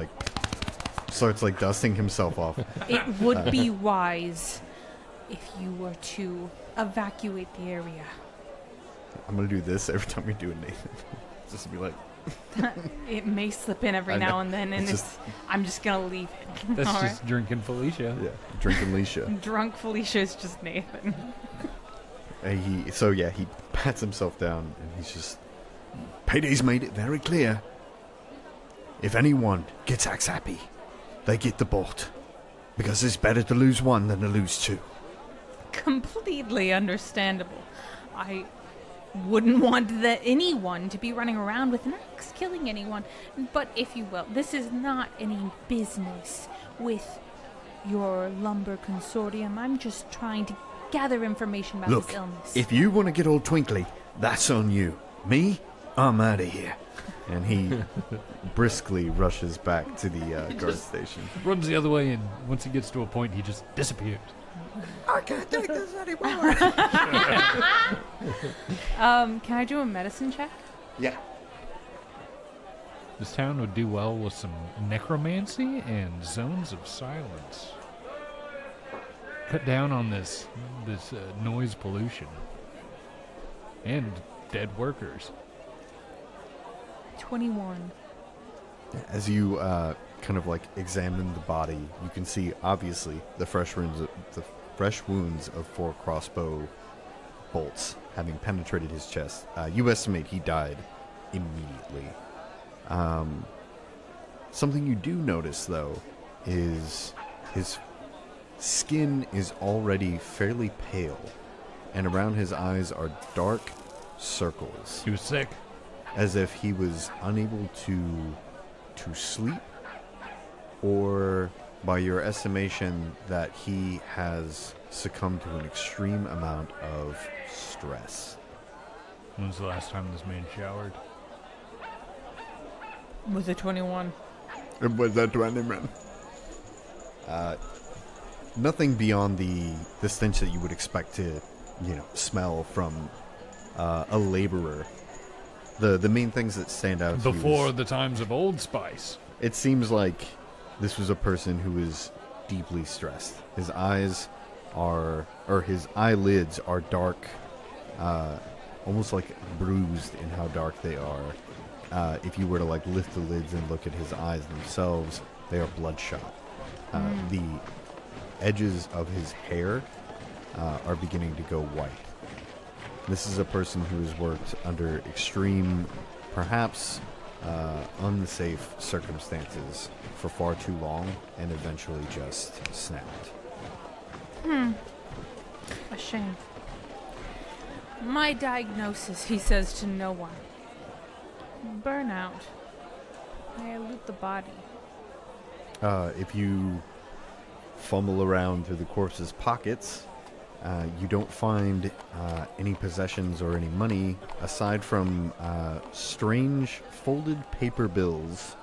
Speaker 2: starts, dusting himself off.
Speaker 4: It would be wise if you were to evacuate the area.
Speaker 2: I'm going to do this every time we do it, Nathan. Just to be like...
Speaker 4: It may slip in every now and then, and I'm just going to leave it.
Speaker 3: That's
Speaker 4: All
Speaker 3: just drinking Felicia.
Speaker 2: Yeah, drinking Leisha.
Speaker 4: Drunk Felicia is just Nathan.
Speaker 2: He pats himself down, and he's just... "Payday's made it very clear. If anyone gets axe happy, they get the bolt. Because it's better to lose one than to lose 2.
Speaker 4: Completely understandable. I wouldn't want anyone to be running around with an axe killing anyone. But if you will, this is not any business with your lumber consortium. I'm just trying to gather information about
Speaker 2: Look,
Speaker 4: this illness.
Speaker 2: if you want to get all twinkly, that's on you. Me, I'm out of here." And he briskly rushes back to the guard station.
Speaker 3: Runs the other way, and once he gets to a point, he just disappears.
Speaker 2: "I can't take this anymore."
Speaker 4: Can I do a medicine check?
Speaker 2: Yeah.
Speaker 3: This town would do well with some necromancy and zones of silence. Cut down on this noise pollution. And dead workers.
Speaker 4: 21.
Speaker 2: As you examine the body, you can see obviously the fresh wounds of 4 crossbow bolts having penetrated his chest. You estimate he died immediately. Something you do notice, though, is his skin is already fairly pale, and around his eyes are dark circles,
Speaker 5: He was sick.
Speaker 2: as if he was unable to sleep, or by your estimation that he has succumbed to an extreme amount of stress.
Speaker 3: When's the last time this man showered?
Speaker 4: With a 21.
Speaker 2: Was that 20, man? Nothing beyond the stench that you would expect to, smell from a laborer. The main things that stand out to you
Speaker 3: Before
Speaker 2: is,
Speaker 3: the times of Old Spice.
Speaker 2: it seems like this was a person who is deeply stressed. His eyes his eyelids are dark, almost like bruised in how dark they are. If you were to lift the lids and look at his eyes themselves, they are bloodshot. The edges of his hair are beginning to go white. This is a person who has worked under extreme, perhaps unsafe circumstances for far too long and eventually just snapped.
Speaker 4: A shame. My diagnosis, he says to no one. Burnout. May I loot the body?
Speaker 2: If you fumble around through the corpse's pockets, you don't find any possessions or any money aside from strange folded paper bills.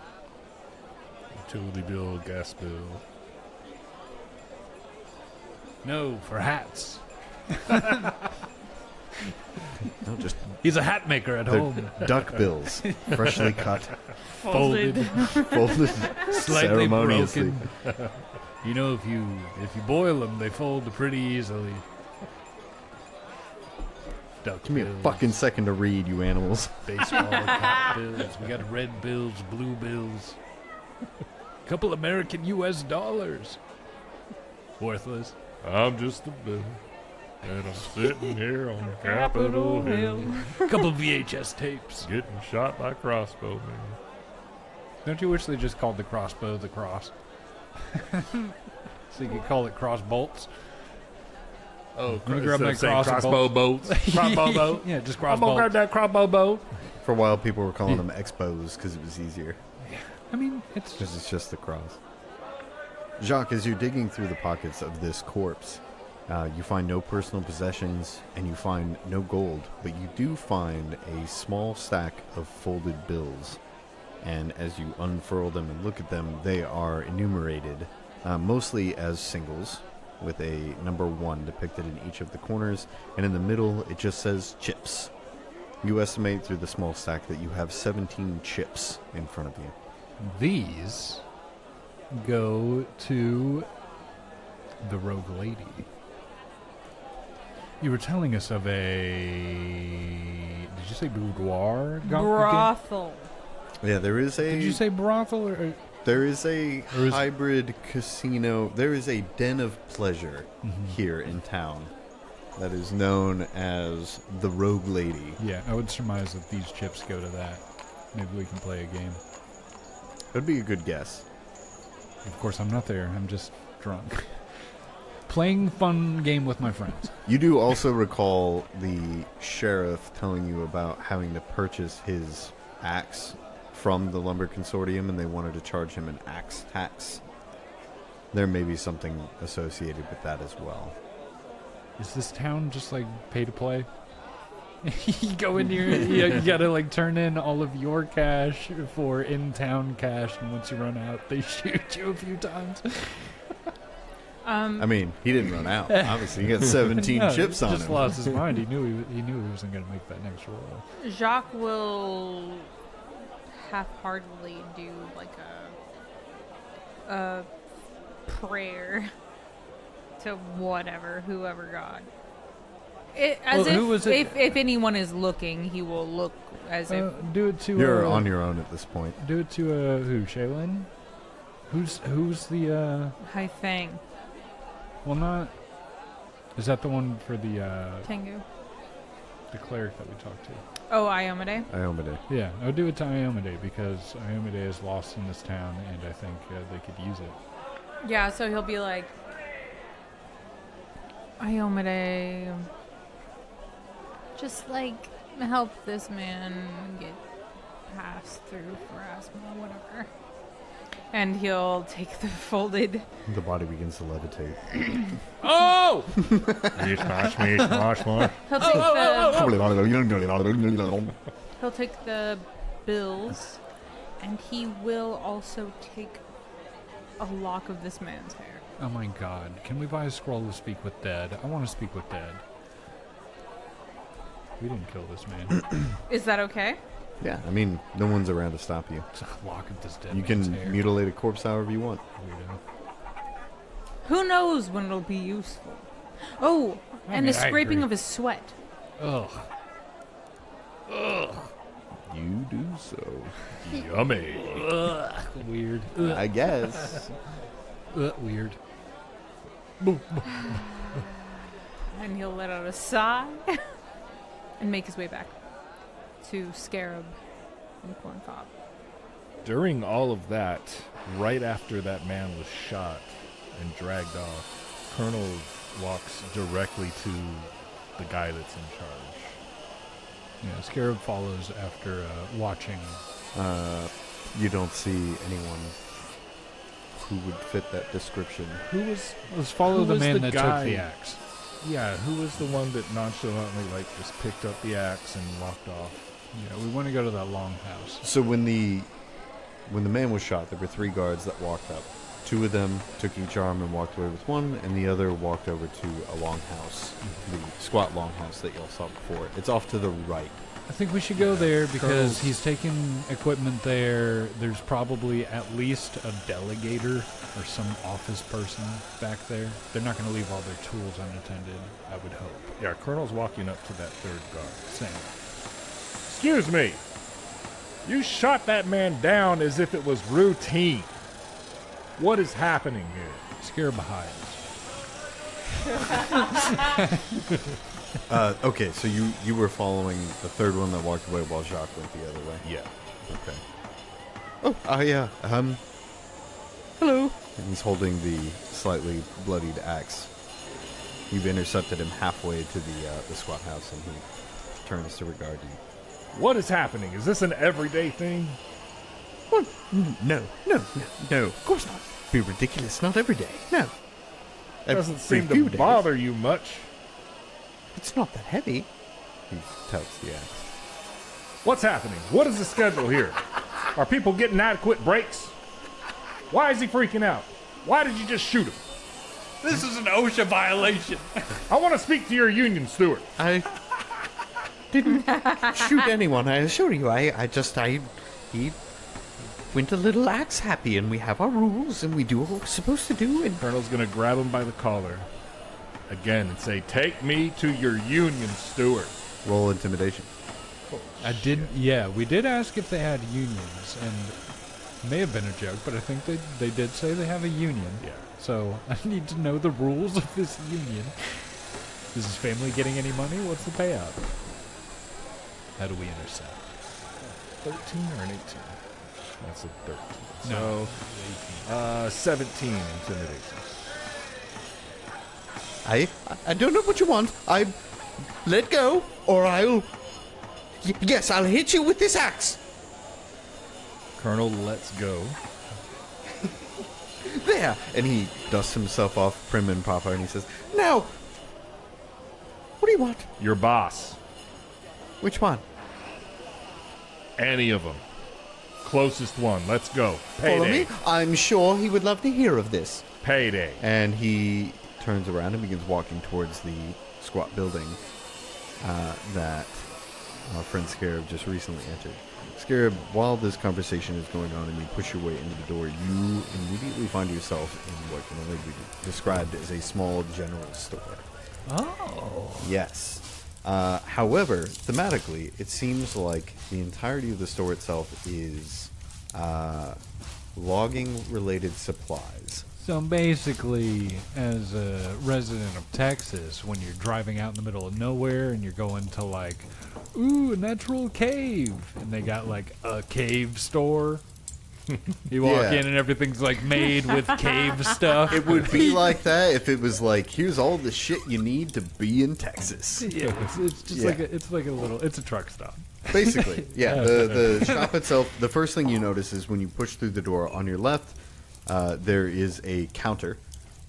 Speaker 1: Utility bill, gas bill.
Speaker 3: No, for hats.
Speaker 2: No, just
Speaker 3: He's a hat maker at
Speaker 2: they're
Speaker 3: home.
Speaker 2: duck bills, freshly cut,
Speaker 3: Folded.
Speaker 2: folded
Speaker 3: Slightly
Speaker 2: ceremoniously.
Speaker 3: broken. You know, if you boil them, they fold pretty easily. Duck
Speaker 2: Give me a
Speaker 3: bills,
Speaker 2: fucking second to read, you animals.
Speaker 3: baseball cap bills. We got red bills, blue bills. Couple American U.S. dollars. Worthless.
Speaker 1: I'm just a bill, and I'm sitting here on Capitol Hill,
Speaker 3: Couple VHS tapes.
Speaker 1: getting shot by crossbowmen.
Speaker 3: Don't you wish they just called the crossbow the cross? So you could call it cross bolts.
Speaker 1: Oh,
Speaker 3: Let me grab that
Speaker 1: crossbow bolts. Crossbow bolt.
Speaker 3: Yeah, just cross
Speaker 1: I'm gonna grab
Speaker 3: bolts.
Speaker 1: that crossbow bolt.
Speaker 2: For a while, people were calling them expos because it was easier.
Speaker 3: I mean, it's
Speaker 2: Because it's just the cross. Jacques, as you're digging through the pockets of this corpse, you find no personal possessions and you find no gold, but you do find a small stack of folded bills. And as you unfurl them and look at them, they are enumerated mostly as singles, with a number 1 depicted in each of the corners, and in the middle it just says chips. You estimate through the small stack that you have 17 chips in front of you.
Speaker 3: these go to the rogue lady. You were telling us of a. Did you say boudoir?
Speaker 4: Brothel.
Speaker 2: Yeah, there is a.
Speaker 3: Did you say brothel or?
Speaker 2: There is a
Speaker 3: Or is-
Speaker 2: hybrid casino. There is a den of pleasure here in town that is known as the Rogue Lady.
Speaker 3: Yeah, I would surmise that these chips go to that. Maybe we can play a game.
Speaker 2: That'd be a good guess.
Speaker 3: Of course, I'm not there. I'm just drunk. Playing fun game with my friends.
Speaker 2: You do also recall the sheriff telling you about having to purchase his axe from the lumber consortium, and they wanted to charge him an axe tax. There may be something associated with that as well.
Speaker 3: Is this town just like pay to play? You go in here, you gotta like turn in all of your cash for in-town cash, and once you run out, they shoot you a few times.
Speaker 2: I mean, he didn't run out. Obviously, he got 17
Speaker 3: No,
Speaker 2: chips on
Speaker 3: just
Speaker 2: him.
Speaker 3: lost his mind. He knew he wasn't gonna make that next roll.
Speaker 4: Jacques will half-heartedly do like a prayer to whoever God. As
Speaker 3: Well, who was it?
Speaker 4: if anyone is looking, he will look as if.
Speaker 3: Do it to.
Speaker 2: You're on your own at this point.
Speaker 3: Do it to who? Shaylin? Who's the?
Speaker 4: Hai Fang.
Speaker 3: Well, not. Is that the one for the?
Speaker 4: Tengu.
Speaker 3: The cleric that we talked to.
Speaker 4: Oh, Iomade.
Speaker 2: Iomade.
Speaker 3: Yeah, I would do it to Iomade because Iomade is lost in this town, and I think they could use it.
Speaker 4: Yeah, so he'll be like, Iomade, just like help this man get passed through Pharasma, whatever. And he'll take the folded.
Speaker 2: The body begins to levitate.
Speaker 1: Oh! Smash me, smash more.
Speaker 4: He'll take the bills, and he will also take a lock of this man's hair.
Speaker 3: Oh my god. Can we buy a scroll to speak with dead? I want to speak with dead. We didn't kill this man.
Speaker 4: Is that okay?
Speaker 2: Yeah, I mean, no one's around to stop you.
Speaker 3: It's a lock of this dead
Speaker 2: You
Speaker 3: man's
Speaker 2: can
Speaker 3: hair.
Speaker 2: mutilate a corpse however you want.
Speaker 3: Weirdo.
Speaker 4: Who knows when it'll be useful? Oh, and the
Speaker 3: I
Speaker 4: scraping
Speaker 3: agree.
Speaker 4: of his sweat.
Speaker 3: Ugh.
Speaker 2: You do so.
Speaker 1: Yummy.
Speaker 3: Ugh. Weird.
Speaker 2: I guess.
Speaker 3: Weird.
Speaker 4: And he'll let out a sigh and make his way back to Scarab and Corn Cobb.
Speaker 1: During all of that, right after that man was shot and dragged off, Colonel walks directly to the guy that's in charge.
Speaker 3: Yeah, Scarab follows after watching.
Speaker 2: You don't see anyone who would fit that description.
Speaker 1: Who was?
Speaker 3: Let's follow
Speaker 1: Who
Speaker 3: the
Speaker 1: was
Speaker 3: man
Speaker 1: the
Speaker 3: that
Speaker 1: guy?
Speaker 3: took the axe.
Speaker 1: Yeah, who was the one that nonchalantly just picked up the axe and walked off?
Speaker 3: Yeah, we want to go to that longhouse.
Speaker 2: So when the man was shot, there were 3 guards that walked up. 2 of them took each arm and walked away with one, and the other walked over to a longhouse, the squat longhouse that y'all saw before. It's off to the right.
Speaker 3: I think we should go there because
Speaker 1: Colonel's-
Speaker 3: he's taking equipment there. There's probably at least a delegator or some office person back there. They're not going to leave all their tools unattended, I would hope.
Speaker 1: Yeah, Colonel's walking up to that third guard.
Speaker 3: Same.
Speaker 1: Excuse me. You shot that man down as if it was routine. What is happening here?
Speaker 3: Scarab hides.
Speaker 2: Okay, so you were following the third one that walked away while Jacques went the other way.
Speaker 1: Yeah.
Speaker 2: Okay. Oh, yeah. Hello. And he's holding the slightly bloodied axe. You've intercepted him halfway to the squat house, and he turns to regard you.
Speaker 1: What is happening? Is this an everyday thing?
Speaker 2: No. Of course not. Be ridiculous. Not every day. No.
Speaker 1: Doesn't
Speaker 2: Every
Speaker 1: seem
Speaker 2: few
Speaker 1: to
Speaker 2: days.
Speaker 1: bother you much.
Speaker 2: It's not that heavy. He touts the axe.
Speaker 1: What's happening? What is the schedule here? Are people getting adequate breaks? Why is he freaking out? Why did you just shoot him?
Speaker 3: This is an OSHA violation.
Speaker 1: I want to speak to your union steward.
Speaker 2: I didn't shoot anyone, I assure you. He went a little axe happy, and we have our rules, and we do what we're supposed to do, and
Speaker 1: Colonel's going to grab him by the collar again and say, "Take me to your union steward."
Speaker 2: roll intimidation.
Speaker 3: We did ask if they had unions, and it may have been a joke, but I think they did say they have a union.
Speaker 1: Yeah.
Speaker 3: So I need to know the rules of this union. Is his family getting any money? What's the payout? How do we intercept?
Speaker 1: 13 or an 18? That's a 13.
Speaker 3: No.
Speaker 1: So, 17 intimidation.
Speaker 2: I don't know what you want. Let go, or I'll hit you with this axe.
Speaker 1: Colonel lets go.
Speaker 2: There. And he dusts himself off prim and proper, and he says, "Now, what do you want?
Speaker 1: Your boss.
Speaker 2: Which one?
Speaker 1: Any of them. Closest one. Let's go.
Speaker 2: Follow
Speaker 1: Payday.
Speaker 2: me. I'm sure he would love to hear of this."
Speaker 1: Payday.
Speaker 2: And he turns around and begins walking towards the squat building that our friend Scarab just recently entered. Scarab, while this conversation is going on and you push your way into the door, you immediately find yourself in what can only be described as a small general store.
Speaker 3: Oh.
Speaker 2: Yes. However, thematically, it seems like the entirety of the store itself is logging-related supplies.
Speaker 3: So basically, as a resident of Texas, when you're driving out in the middle of nowhere and you're going to like, ooh, a natural cave, and they got like a cave store. You walk
Speaker 2: Yeah.
Speaker 3: in and everything's like made with cave stuff.
Speaker 2: It would be like that if it was like, here's all the shit you need to be in Texas.
Speaker 3: Yeah, it's just
Speaker 2: Yeah.
Speaker 3: it's a truck stop.
Speaker 2: Basically, yeah. The shop itself, the first thing you notice is when you push through the door on your left, there is a counter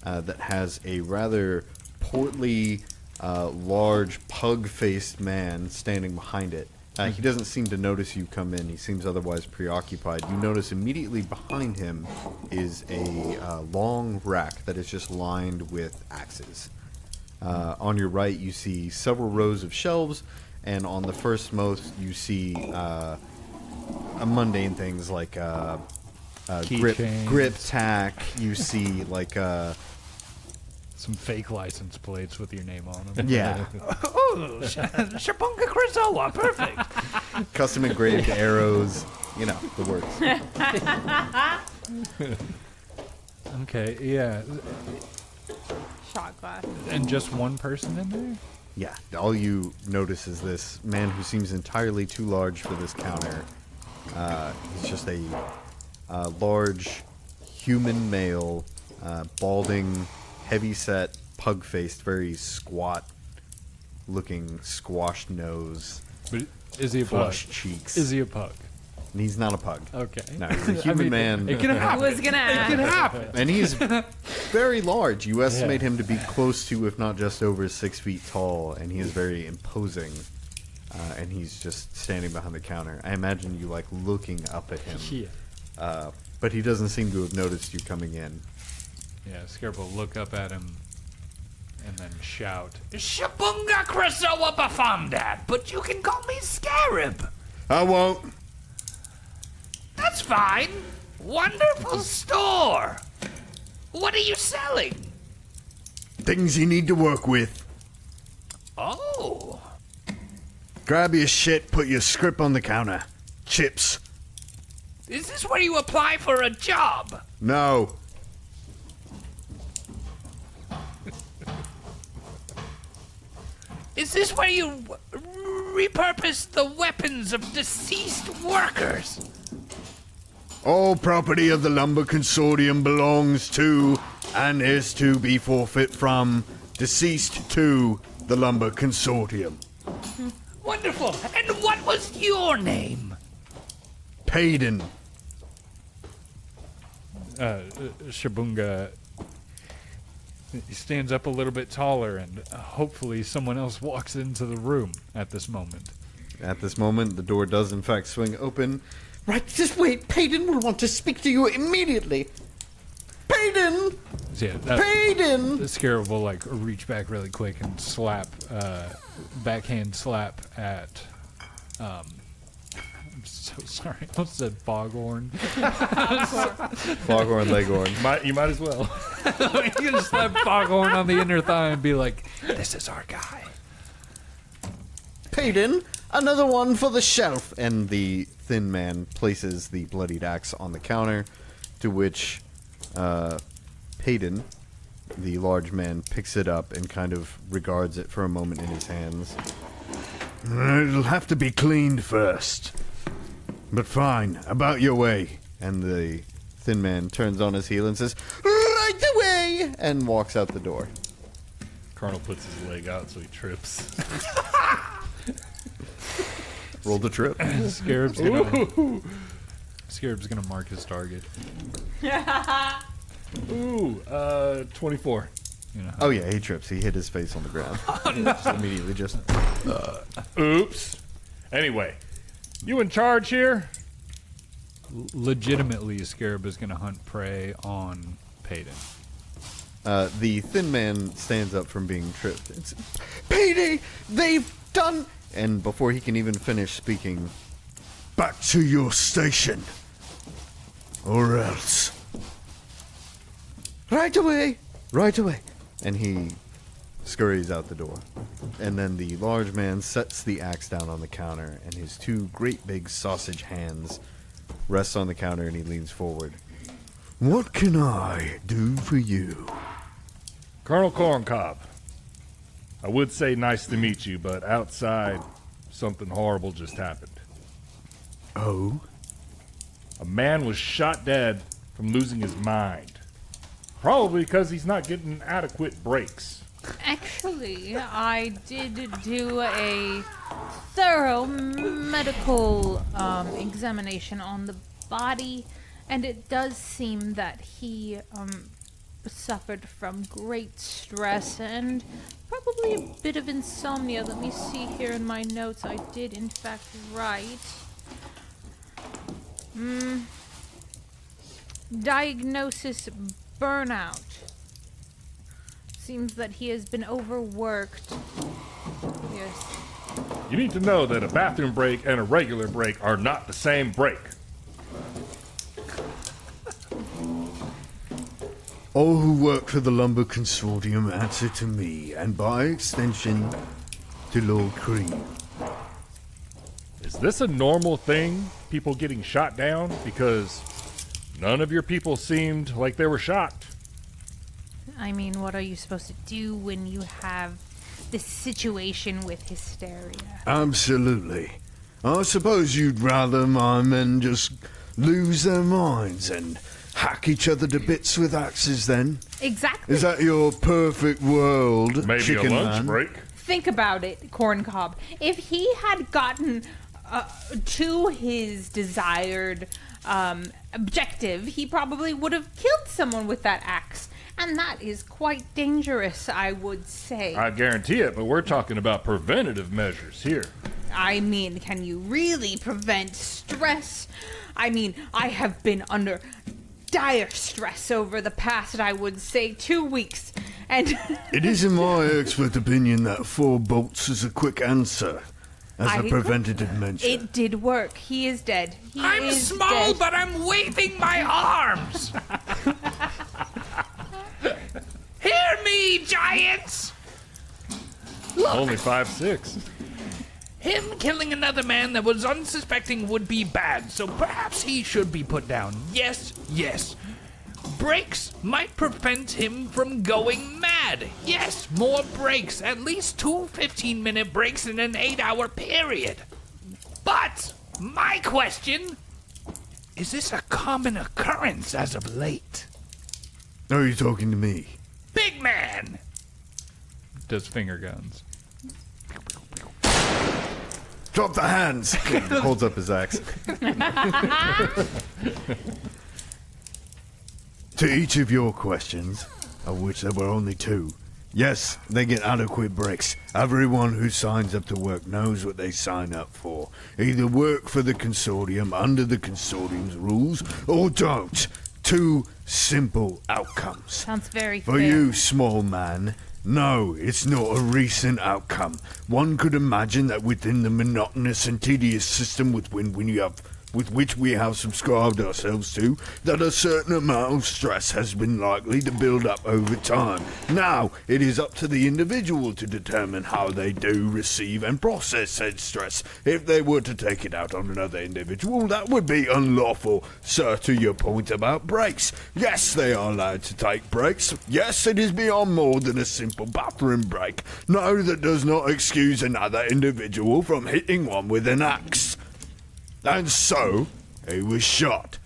Speaker 2: that has a rather portly, large, pug-faced man standing behind it. He doesn't seem to notice you come in. He seems otherwise preoccupied. You notice immediately behind him is a long rack that is just lined with axes. On your right, you see several rows of shelves, and on the first most, you see mundane things like
Speaker 3: Keychains.
Speaker 2: grip tack. You see like
Speaker 3: Some fake license plates with your name on them.
Speaker 2: yeah,
Speaker 5: Oh, Shapunga Krazoa, perfect.
Speaker 2: custom engraved arrows. You know the works.
Speaker 3: Okay, yeah.
Speaker 4: Shot glass.
Speaker 3: And just one person in there?
Speaker 2: Yeah, all you notice is this man who seems entirely too large for this counter. He's just a large human male, balding, heavy-set, pug-faced, very squat-looking, squashed nose,
Speaker 3: But is he a pug?
Speaker 2: flushed cheeks.
Speaker 3: Is he a pug?
Speaker 2: And he's not a pug.
Speaker 3: Okay.
Speaker 2: No, he's a human man.
Speaker 3: It can
Speaker 4: I
Speaker 3: happen.
Speaker 4: was gonna ask.
Speaker 2: And he's very large. You estimate him to be close to, if not just over, 6 feet tall, and he is very imposing. And he's just standing behind the counter. I imagine you like looking up at him,
Speaker 3: Yeah.
Speaker 2: but he doesn't seem to have noticed you coming in.
Speaker 3: Yeah, Scarab will look up at him and then shout.
Speaker 5: Shapunga Krazoa Bafamdad, but you can call me Scarab.
Speaker 2: I won't.
Speaker 5: That's fine. Wonderful store. What are you selling?
Speaker 2: Things you need to work with.
Speaker 5: Oh.
Speaker 2: Grab your shit, put your script on the counter. Chips.
Speaker 5: Is this where you apply for a job?
Speaker 2: No.
Speaker 5: Is this where you repurpose the weapons of deceased workers?
Speaker 2: All property of the Lumber Consortium belongs to and is to be forfeit from deceased to the Lumber Consortium.
Speaker 5: Wonderful. And what was your name?
Speaker 2: Payden.
Speaker 3: Shabunga he stands up a little bit taller, and hopefully someone else walks into the room at this moment.
Speaker 2: At this moment, the door does in fact swing open.
Speaker 6: Right this way. Payden will want to speak to you immediately. Payden!
Speaker 3: So yeah,
Speaker 6: Payden!
Speaker 3: the Scarab will like reach back really quick and slap, backhand slap at. I'm so sorry. I almost said Foghorn.
Speaker 2: Foghorn Leghorn.
Speaker 1: You might as well.
Speaker 3: You're gonna slap Foghorn on the inner thigh and be like, "This is our guy."
Speaker 6: Payden, another one for the shelf.
Speaker 2: And the thin man places the bloodied axe on the counter, to which Payden, the large man, picks it up and kind of regards it for a moment in his hands. It'll have to be cleaned first. But fine, about your way. And the thin man turns on his heel and says, right away! And walks out the door.
Speaker 1: Colonel puts his leg out so he trips.
Speaker 2: Roll the trip.
Speaker 3: Scarab's gonna mark his target.
Speaker 1: Ooh, 24.
Speaker 3: You know.
Speaker 2: Oh yeah, he trips. He hit his face on the ground. Just immediately just...
Speaker 1: Oops. Anyway, you in charge here?
Speaker 3: Legitimately, Scarab is gonna hunt prey on Payden.
Speaker 2: The thin man stands up from being tripped. It's,
Speaker 6: Payday! They've done...
Speaker 2: and before he can even finish speaking,
Speaker 6: Back to your station. Or else. Right away. Right away.
Speaker 2: and he scurries out the door. And then the large man sets the axe down on the counter, and his two great big sausage hands rest on the counter, and he leans forward. What can I do for you?
Speaker 1: Colonel Corncob, I would say nice to meet you, but outside, something horrible just happened.
Speaker 2: Oh?
Speaker 1: A man was shot dead from losing his mind. Probably because he's not getting adequate breaks.
Speaker 4: Actually, I did do a thorough medical examination on the body, and it does seem that he suffered from great stress and probably a bit of insomnia. Let me see here in my notes. I did, in fact, write. Diagnosis burnout. Seems that he has been overworked. Yes.
Speaker 1: You need to know that a bathroom break and a regular break are not the same break.
Speaker 2: All who work for the Lumber Consortium answer to me, and by extension, to Lord Creed.
Speaker 1: Is this a normal thing? People getting shot down? Because none of your people seemed like they were shot.
Speaker 4: I mean, what are you supposed to do when you have this situation with hysteria?
Speaker 2: Absolutely. I suppose you'd rather my men just lose their minds and hack each other to bits with axes then?
Speaker 4: Exactly.
Speaker 2: Is that your perfect world,
Speaker 1: Maybe
Speaker 2: chicken
Speaker 1: a lunch
Speaker 2: man?
Speaker 1: break?
Speaker 4: Think about it, Corn Cobb. If he had gotten to his desired objective, he probably would have killed someone with that axe. And that is quite dangerous, I would say.
Speaker 1: I guarantee it, but we're talking about preventative measures here.
Speaker 4: I mean, can you really prevent stress? I mean, I have been under dire stress over the past, I would say, 2 weeks. And
Speaker 2: It isn't my expert opinion that 4 bolts is a quick answer as
Speaker 4: I
Speaker 2: a
Speaker 4: agree.
Speaker 2: preventative measure.
Speaker 4: It did work. He is dead.
Speaker 5: I'm
Speaker 4: is
Speaker 5: small,
Speaker 4: dead.
Speaker 5: but I'm waving my arms. Hear me, giants!
Speaker 1: Only 5'6".
Speaker 5: Him killing another man that was unsuspecting would be bad, so perhaps he should be put down. Yes, yes. Breaks might prevent him from going mad. Yes, more breaks. At least 2 15-minute breaks in an 8-hour period. But my question, is this a common occurrence as of late?
Speaker 2: Are you talking to me?
Speaker 5: Big man!
Speaker 3: Does finger guns.
Speaker 2: Drop the hands! Holds up his axe. To each of your questions, of which there were only 2, yes, they get adequate breaks. Everyone who signs up to work knows what they sign up for. Either work for the Consortium under the Consortium's rules, or don't. 2 simple outcomes.
Speaker 4: Sounds very
Speaker 2: For
Speaker 4: fair.
Speaker 2: you, small man, no, it's not a recent outcome. One could imagine that within the monotonous and tedious system with which we have subscribed ourselves to, that a certain amount of stress has been likely to build up over time. Now, it is up to the individual to determine how they do receive and process said stress. If they were to take it out on another individual, that would be unlawful. Sir, to your point about breaks, yes, they are allowed to take breaks. Yes, it is beyond more than a simple bathroom break. No, that does not excuse another individual from hitting one with an axe. And so, he was shot.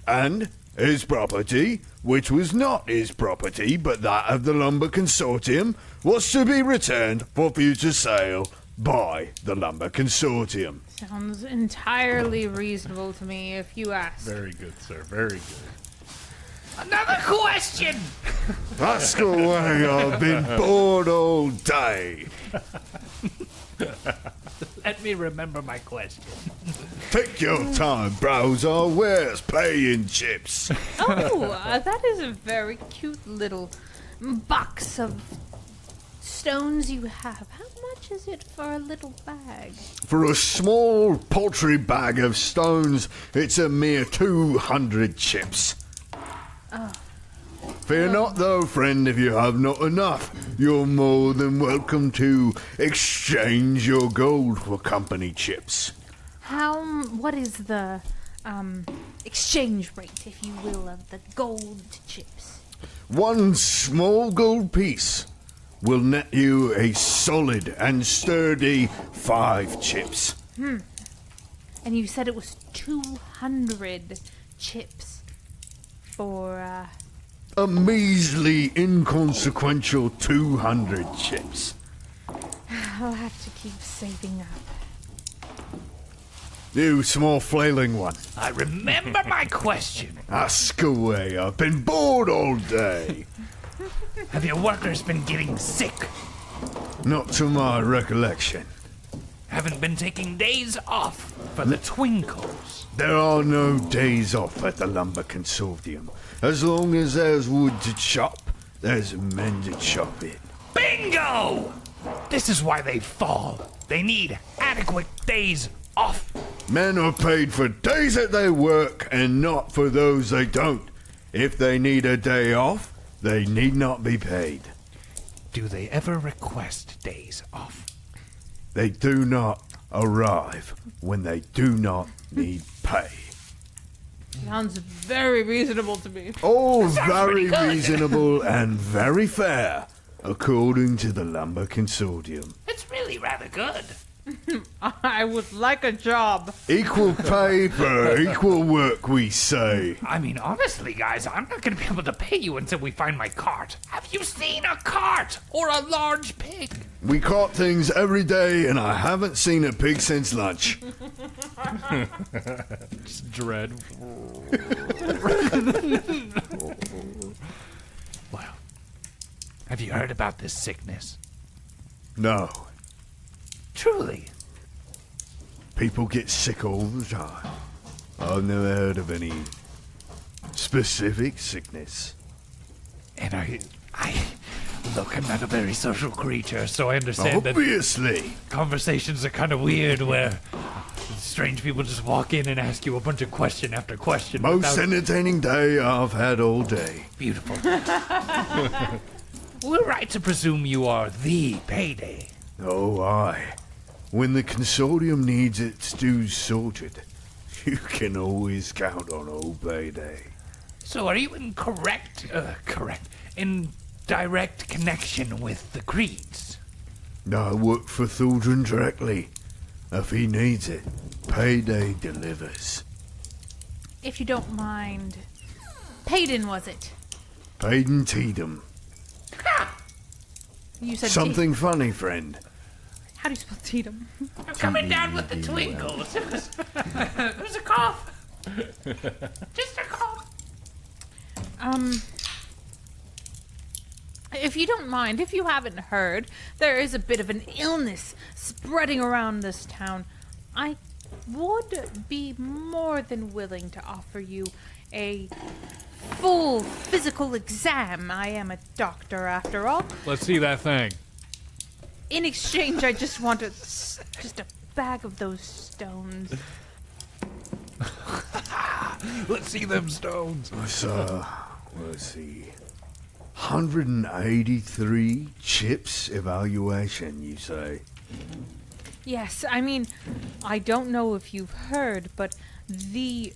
Speaker 2: And his property, which was not his property but that of the Lumber Consortium, was to be returned for future sale by the Lumber Consortium.
Speaker 4: Sounds entirely reasonable to me, if you ask.
Speaker 1: Very good, sir. Very good.
Speaker 5: Another question!
Speaker 2: Ask away, I've been bored all day.
Speaker 5: Let me remember my question.
Speaker 2: Take your time, browser. Where's playing chips?
Speaker 4: Oh, that is a very cute little box of stones you have. How much is it for a little bag?
Speaker 2: For a small paltry bag of stones, it's a mere 200 chips. Fear not, though, friend, if you have not enough. You're more than welcome to exchange your gold for company chips.
Speaker 4: What is the exchange rate, if you will, of the gold chips?
Speaker 7: 1 small gold piece will net you a solid and sturdy 5 chips.
Speaker 4: And you said it was 200 chips for,
Speaker 7: A measly, inconsequential 200 chips.
Speaker 4: I'll have to keep saving up.
Speaker 7: You small flailing one.
Speaker 5: I remember my question.
Speaker 7: Ask away, I've been bored all day.
Speaker 5: Have your workers been getting sick?
Speaker 7: Not to my recollection.
Speaker 5: Haven't been taking days off for the twinkles?
Speaker 7: There are no days off at the Lumber Consortium. As long as there's wood to chop, there's men to chop it.
Speaker 5: Bingo! This is why they fall. They need adequate days off.
Speaker 7: Men are paid for days that they work and not for those they don't. If they need a day off, they need not be paid.
Speaker 5: Do they ever request days off?
Speaker 7: They do not arrive when they do not need pay.
Speaker 4: Sounds very reasonable to me.
Speaker 7: All
Speaker 5: Sounds
Speaker 7: very
Speaker 5: pretty good.
Speaker 7: reasonable and very fair, according to the Lumber Consortium.
Speaker 5: It's really rather good.
Speaker 4: I would like a job.
Speaker 7: Equal pay for equal work, we say.
Speaker 5: I mean, honestly, guys, I'm not going to be able to pay you until we find my cart. Have you seen a cart or a large pig?
Speaker 7: We caught things every day, and I haven't seen a pig since lunch.
Speaker 3: Just dread.
Speaker 5: Well, have you heard about this sickness?
Speaker 7: No,
Speaker 5: Truly.
Speaker 7: people get sick all the time. I've never heard of any specific sickness.
Speaker 5: And look, I'm not a very social creature, so I understand that
Speaker 7: Obviously.
Speaker 5: conversations are kind of weird where strange people just walk in and ask you a bunch of question after question.
Speaker 7: Most
Speaker 5: without-
Speaker 7: entertaining day I've had all day.
Speaker 5: Beautiful. We're right to presume you are the Payday.
Speaker 7: Oh, aye. When the consortium needs its dues sorted, you can always count on old Payday.
Speaker 5: So are you in in direct connection with the creeds?
Speaker 7: I work for Thaldron directly. If he needs it, Payday delivers.
Speaker 4: If you don't mind. Payden, was it?
Speaker 7: Payden Teedham.
Speaker 4: You said
Speaker 7: Something funny, friend.
Speaker 4: How do you spell Tatum?
Speaker 5: I'm coming down with the twinkles. It was a cough. Just a cough.
Speaker 4: If you don't mind, if you haven't heard, there is a bit of an illness spreading around this town. I would be more than willing to offer you a full physical exam. I am a doctor, after all.
Speaker 3: Let's see that thing.
Speaker 4: In exchange, I just want just a bag of those stones.
Speaker 3: Let's see them stones.
Speaker 7: Let's see. 183 chips evaluation, you say?
Speaker 4: Yes, I mean, I don't know if you've heard, but the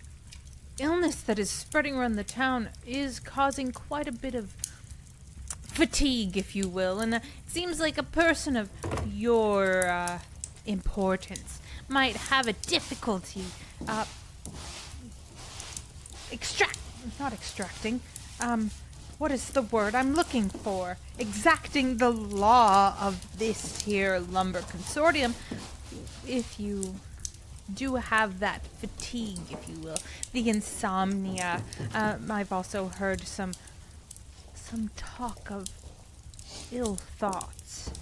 Speaker 4: illness that is spreading around the town is causing quite a bit of fatigue, if you will, and it seems like a person of your importance might have a difficulty what is the word I'm looking for? Exacting the law of this here lumber consortium. If you do have that fatigue, if you will, the insomnia. I've also heard some talk of ill thoughts.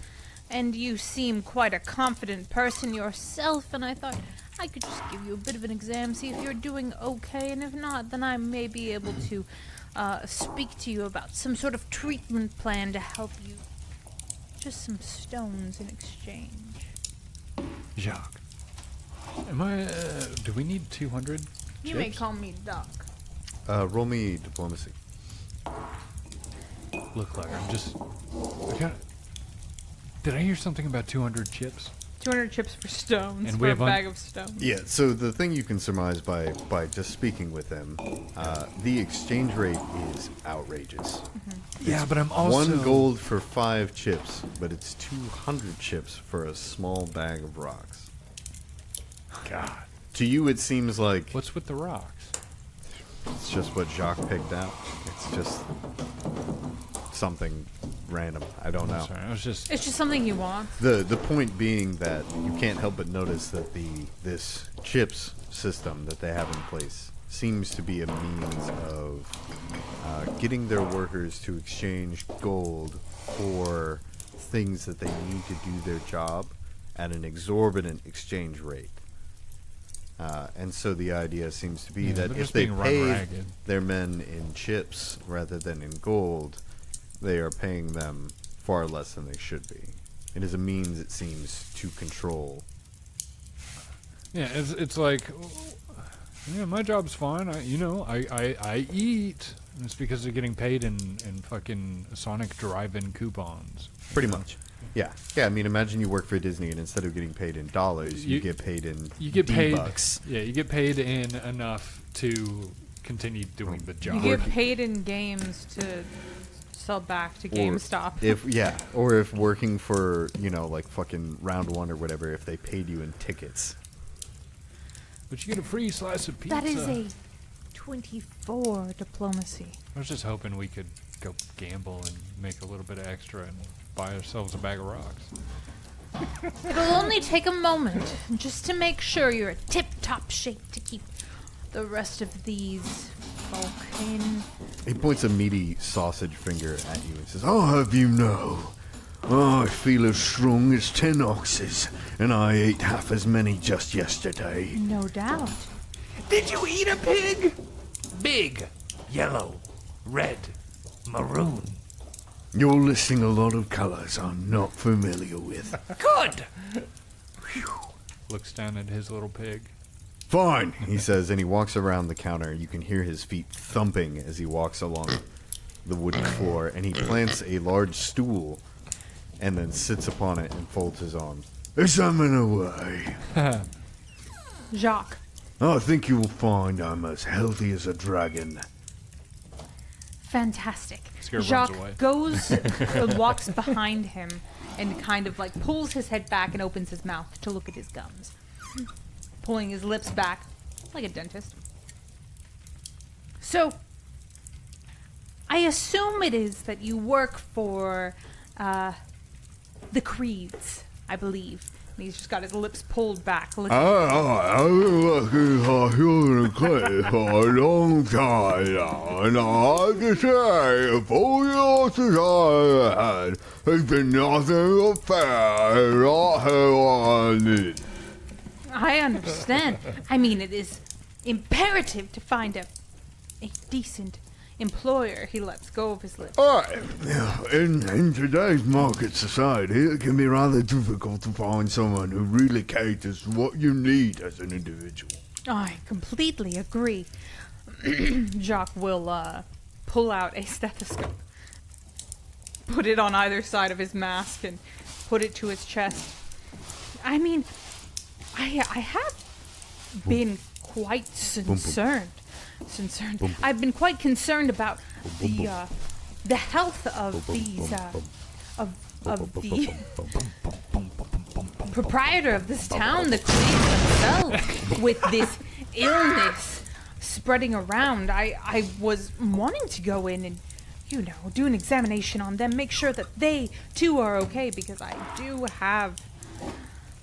Speaker 4: And you seem quite a confident person yourself, and I thought I could just give you a bit of an exam, see if you're doing okay, and if not, then I may be able to speak to you about some sort of treatment plan to help you. Just some stones in exchange.
Speaker 3: Jacques. Do we need 200?
Speaker 4: You may call me Doc.
Speaker 2: Roll me diplomacy.
Speaker 3: Look like I'm just... Did I hear something about 200 chips?
Speaker 4: 200 chips for stones
Speaker 3: And
Speaker 4: for
Speaker 3: we
Speaker 4: a
Speaker 3: have
Speaker 4: bag of stones.
Speaker 2: Yeah, so the thing you can surmise by just speaking with them, the exchange rate is outrageous.
Speaker 5: Yeah, but I'm also
Speaker 2: 1 gold for 5 chips, but it's 200 chips for a small bag of rocks.
Speaker 1: God.
Speaker 2: To you, it seems like
Speaker 3: What's with the rocks?
Speaker 2: it's just what Jacques picked out. It's just something random. I don't know.
Speaker 3: Sorry, I was just.
Speaker 4: It's just something he wants.
Speaker 2: The point being that you can't help but notice that this chips system that they have in place seems to be a means of getting their workers to exchange gold for things that they need to do their job at an exorbitant exchange rate. And so the idea seems to be
Speaker 3: Yeah,
Speaker 2: that
Speaker 3: they're
Speaker 2: if
Speaker 3: just
Speaker 2: they
Speaker 3: being run
Speaker 2: pay
Speaker 3: ragged.
Speaker 2: their men in chips rather than in gold, they are paying them far less than they should be. It is a means, it seems, to control.
Speaker 3: Yeah, it's like, yeah, my job's fine. I eat. And it's because they're getting paid in fucking Sonic drive-in coupons.
Speaker 2: Pretty much. Yeah. Yeah, I mean, imagine you work for Disney and instead of getting paid in dollars, you get paid in
Speaker 3: You get paid.
Speaker 2: D-bucks.
Speaker 3: Yeah, you get paid in enough to continue doing the job.
Speaker 4: You get paid in games to sell back to GameStop.
Speaker 2: Or if working for, like fucking Round 1 or whatever, if they paid you in tickets.
Speaker 3: But you get a free slice of pizza.
Speaker 4: That is a 24 diplomacy.
Speaker 3: I was just hoping we could go gamble and make a little bit of extra and buy ourselves a bag of rocks.
Speaker 4: It'll only take a moment just to make sure you're in tip-top shape to keep the rest of these Falcon.
Speaker 2: He points a meaty sausage finger at you and says, "I'll have you know, I feel as strong as 10 oxes, and I ate half as many just yesterday."
Speaker 4: No doubt.
Speaker 5: Did you eat a pig? Big, yellow, red, maroon.
Speaker 7: You're listing a lot of colors I'm not familiar with.
Speaker 5: Good.
Speaker 3: Looks down at his little pig.
Speaker 2: "Fine," he says, and he walks around the counter. You can hear his feet thumping as he walks along the wooden floor, and he plants a large stool and then sits upon it and folds his arms.
Speaker 7: Examine away.
Speaker 4: Jacques.
Speaker 7: I think you will find I'm as healthy as a dragon.
Speaker 4: Fantastic.
Speaker 3: Scarab runs
Speaker 4: Jacques
Speaker 3: away.
Speaker 4: goes, walks behind him, and kind of like pulls his head back and opens his mouth to look at his gums, pulling his lips back like a dentist. So, I assume it is that you work for the Creeds, I believe. And he's just got his lips pulled back. Looking
Speaker 7: I've been working for Human Clay for a long time now, and I have to say, 4 years since I had, has been nothing but fair, not who I need.
Speaker 4: I understand. I mean, it is imperative to find a decent employer. He lets go of his lips.
Speaker 7: In today's market society, it can be rather difficult to find someone who really caters to what you need as an individual.
Speaker 4: I completely agree. Jacques will pull out a stethoscope, put it on either side of his mask, and put it to his chest. I mean, I have been quite concerned. I've been quite concerned about the health of these of the proprietor of this town, the Creeds themselves, with this illness spreading around. I was wanting to go in and, do an examination on them, make sure that they too are okay, because I do have,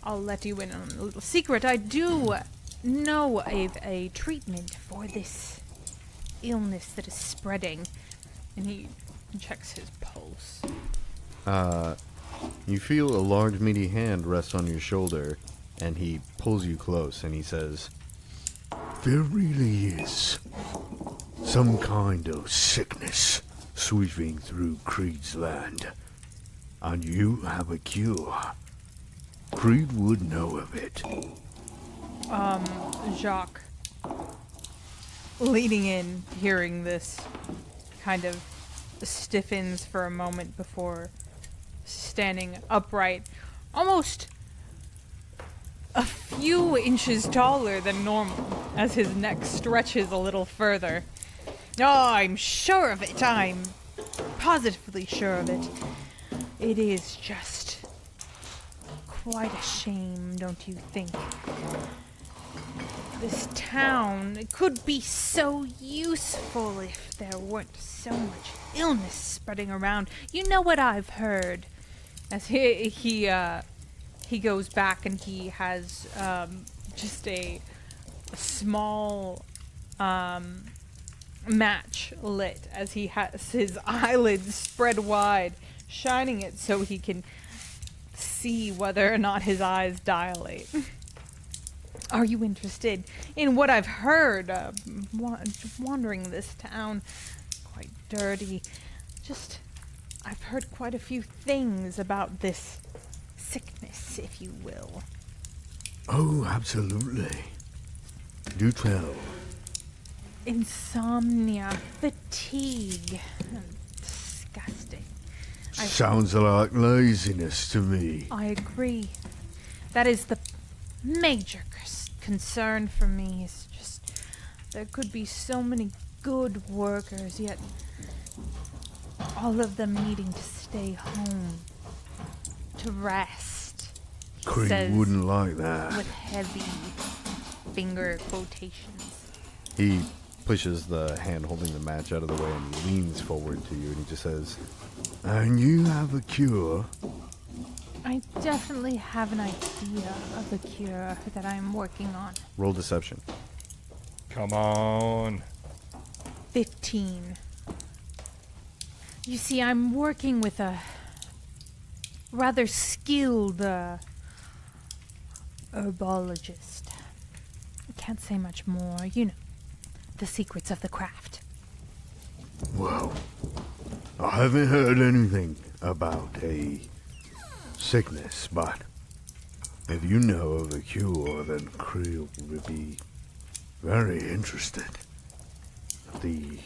Speaker 4: I'll let you in on a little secret, I do know of a treatment for this illness that is spreading. And he checks his pulse.
Speaker 2: You feel a large meaty hand rest on your shoulder, and he pulls you close, and he says,
Speaker 7: There really is some kind of sickness sweeping through Creed's land, and you have a cure. Creed would know of it.
Speaker 4: Jacques, leaning in, hearing this, kind of stiffens for a moment before standing upright, almost few inches taller than normal, as his neck stretches a little further. Oh, I'm sure of it. I'm positively sure of it. It is just quite a shame, don't you think? This town could be so useful if there weren't so much illness spreading around. You know what I've heard. As he goes back and he has just a small match lit as he has his eyelids spread wide, shining it so he can see whether or not his eyes dilate. Are you interested in what I've heard? Wandering this town, quite dirty. I've heard quite a few things about this sickness, if you will.
Speaker 7: Oh, absolutely. Do tell.
Speaker 4: Insomnia, fatigue, disgusting.
Speaker 7: Sounds like laziness to me.
Speaker 4: I agree. That is the major concern for me. Is just there could be so many good workers, yet all of them needing to stay home to rest. He
Speaker 7: Creed
Speaker 4: says
Speaker 7: wouldn't like that.
Speaker 4: with heavy finger quotations.
Speaker 2: He pushes the hand holding the match out of the way and he leans forward to you and he just says,
Speaker 7: And you have a cure?
Speaker 4: I definitely have an idea of a cure that I'm working on.
Speaker 2: roll deception.
Speaker 1: Come on.
Speaker 4: 15. You see, I'm working with a rather skilled herbologist. I can't say much more, you know, the secrets of the craft.
Speaker 7: Well, I haven't heard anything about a sickness, but if you know of a cure, then Creel would be very interested. The,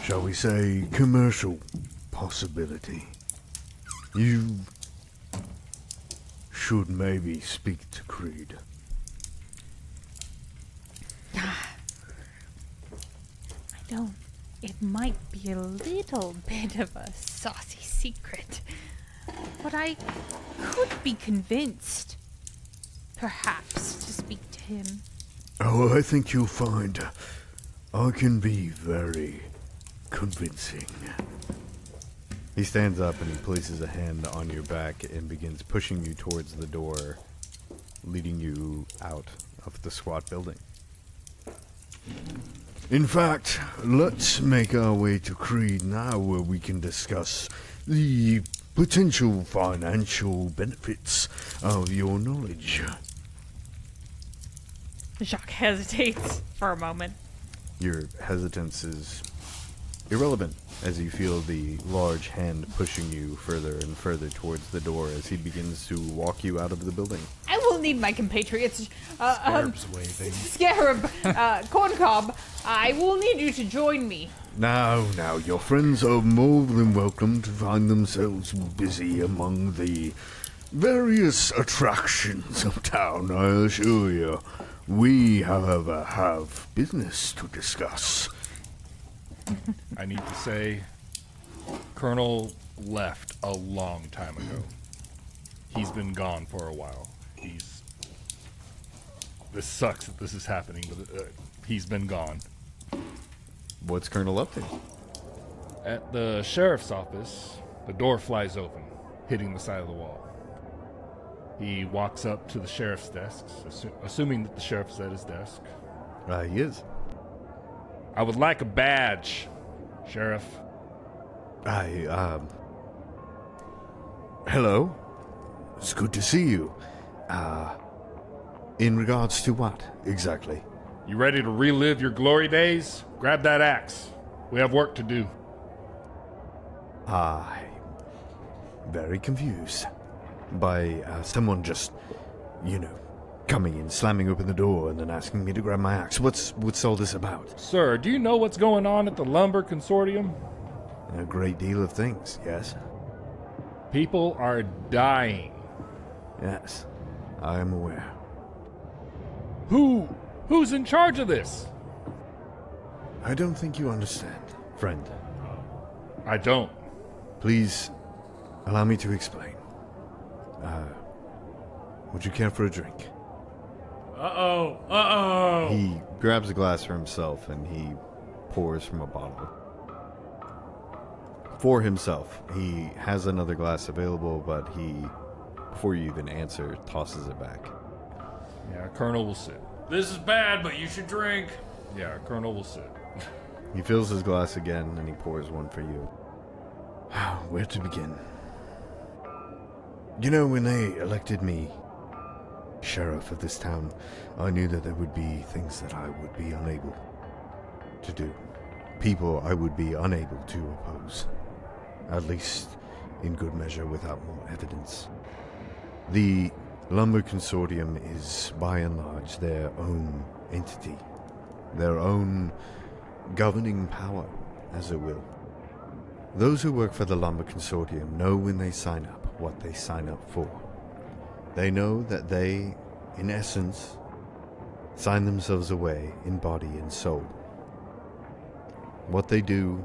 Speaker 7: shall we say, commercial possibility. You should maybe speak to Creed.
Speaker 4: I don't. It might be a little bit of a saucy secret, but I could be convinced, perhaps, to speak to him.
Speaker 7: Oh, I think you'll find I can be very convincing.
Speaker 2: He stands up and he places a hand on your back and begins pushing you towards the door, leading you out of the squat building.
Speaker 7: In fact, let's make our way to Creed now where we can discuss the potential financial benefits of your knowledge.
Speaker 4: Jacques hesitates for a moment.
Speaker 2: Your hesitance is irrelevant as you feel the large hand pushing you further and further towards the door as he begins to walk you out of the building.
Speaker 4: I will need my compatriots.
Speaker 3: Scarab's waving.
Speaker 4: Scarab, Corn Cobb, I will need you to join me.
Speaker 7: Now, your friends are more than welcome to find themselves busy among the various attractions of town, I assure you. We, however, have business to discuss.
Speaker 1: I need to say, Colonel left a long time ago. He's been gone for a while. This sucks that this is happening, but he's been gone.
Speaker 2: What's Colonel up to?
Speaker 1: At the sheriff's office, the door flies open, hitting the side of the wall. He walks up to the sheriff's desk, assuming that the sheriff's at his desk.
Speaker 2: He is.
Speaker 1: I would like a badge, Sheriff.
Speaker 7: Hello? It's good to see you. In regards to what, exactly?
Speaker 1: You ready to relive your glory days? Grab that axe. We have work to do.
Speaker 7: I'm very confused by someone just, coming in, slamming open the door, and then asking me to grab my axe. What's all this about?
Speaker 1: Sir, do you know what's going on at the Lumber Consortium?
Speaker 7: A great deal of things, yes?
Speaker 1: People are dying.
Speaker 7: Yes, I am aware.
Speaker 1: Who's in charge of this?
Speaker 2: I don't think you understand, friend.
Speaker 1: I don't.
Speaker 2: Please, allow me to explain. Would you care for a drink?
Speaker 1: Uh-oh.
Speaker 2: He grabs a glass for himself and he pours from a bottle. For himself. He has another glass available, but he, before you even answer, tosses it back.
Speaker 1: Yeah, Colonel will sit.
Speaker 3: This is bad, but you should drink.
Speaker 1: Yeah, Colonel will sit.
Speaker 2: He fills his glass again and he pours one for you. Where to begin? You know, when they elected me sheriff of this town, I knew that there would be things that I would be unable to do. People I would be unable to oppose. At least in good measure without more evidence. The Lumber Consortium is, by and large, their own entity. Their own governing power, as it will. Those who work for the Lumber Consortium know when they sign up what they sign up for. They know that they, in essence, sign themselves away in body and soul. What they do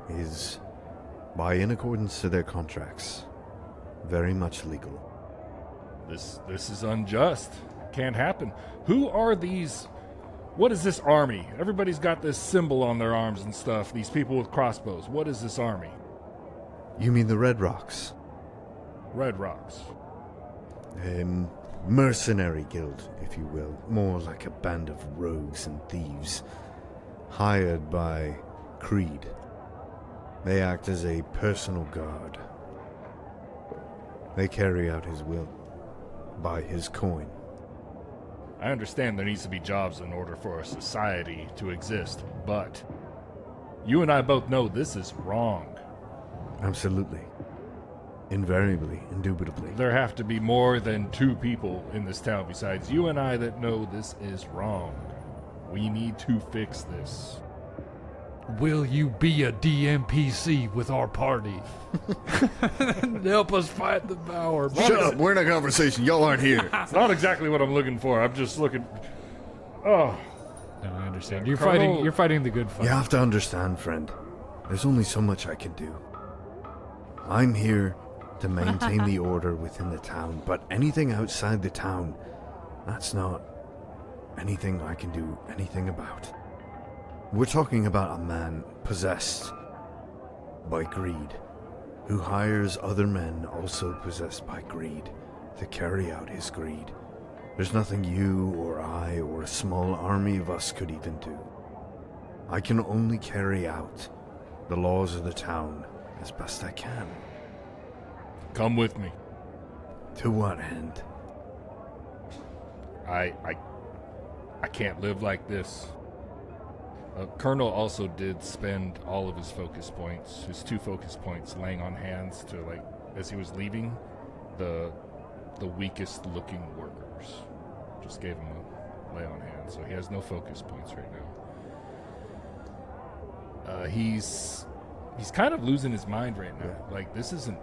Speaker 2: is, by in accordance to their contracts, very much legal.
Speaker 1: This is unjust. Can't happen. Who are these? What is this army? Everybody's got this symbol on their arms and stuff. These people with crossbows. What is this army?
Speaker 2: You mean the Red Rocks?
Speaker 1: Red Rocks.
Speaker 2: Mercenary guild, if you will. More like a band of rogues and thieves, hired by Creed. They act as a personal guard. They carry out his will, by his coin.
Speaker 1: I understand there needs to be jobs in order for a society to exist, but you and I both know this is wrong.
Speaker 2: Absolutely. Invariably, indubitably.
Speaker 1: There have to be more than 2 people in this town besides you and I that know this is wrong. We need to fix this.
Speaker 3: Will you be a DMPC with our party? Help us fight the power.
Speaker 2: Shut up, we're in a conversation, y'all aren't here.
Speaker 1: It's not exactly what I'm looking for. I'm just looking... Oh.
Speaker 3: No, I understand. You're
Speaker 1: Colonel-
Speaker 3: fighting the good fight.
Speaker 2: You have to understand, friend. There's only so much I can do. I'm here to maintain the order within the town, but anything outside the town, that's not anything I can do anything about. We're talking about a man possessed by greed, who hires other men also possessed by greed to carry out his greed. There's nothing you or I or a small army of us could even do. I can only carry out the laws of the town as best I can.
Speaker 1: Come with me.
Speaker 2: To what end?
Speaker 1: I can't live like this. Colonel also did spend all of his focus points, his 2 focus points, laying on hands to, like, as he was leaving, the weakest looking workers. Just gave him a lay on hands, so he has no focus points right now. He's kind of losing his mind right now.
Speaker 2: Yeah.
Speaker 1: Like, this isn't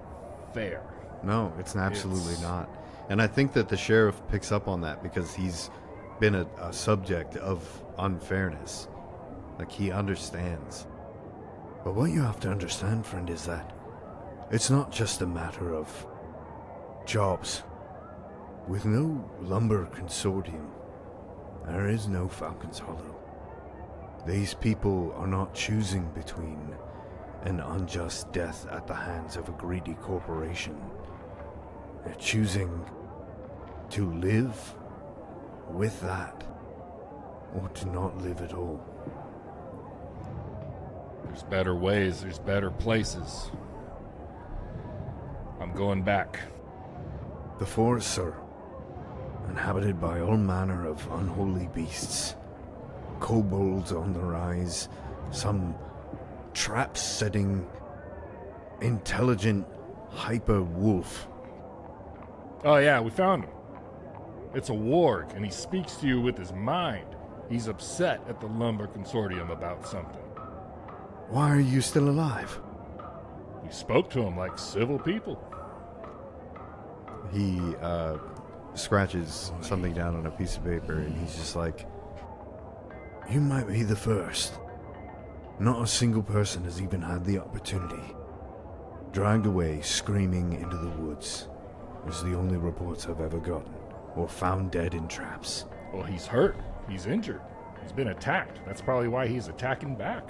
Speaker 1: fair.
Speaker 2: No, it's absolutely
Speaker 1: It's-
Speaker 2: not. And I think that the sheriff picks up on that because he's been a subject of unfairness. Like, he understands. But what you have to understand, friend, is that it's not just a matter of jobs. With no lumber consortium, there is no Falcon's Hollow. These people are not choosing between an unjust death at the hands of a greedy corporation. They're choosing to live with that, or to not live at all.
Speaker 1: There's better ways, there's better places. I'm going back.
Speaker 2: The forests are inhabited by all manner of unholy beasts. Kobolds on the rise, some trap-setting, intelligent hyper-wolf.
Speaker 1: Oh yeah, we found him. It's a warg, and he speaks to you with his mind. He's upset at the Lumber Consortium about something.
Speaker 2: Why are you still alive?
Speaker 1: We spoke to him like civil people.
Speaker 2: He scratches something down on a piece of paper, and he's just like,
Speaker 7: You might be the first. Not a single person has even had the opportunity. Dragged away, screaming into the woods. Was the only reports I've ever gotten. Or found dead in traps.
Speaker 1: Well, he's hurt. He's injured. He's been attacked. That's probably why he's attacking back.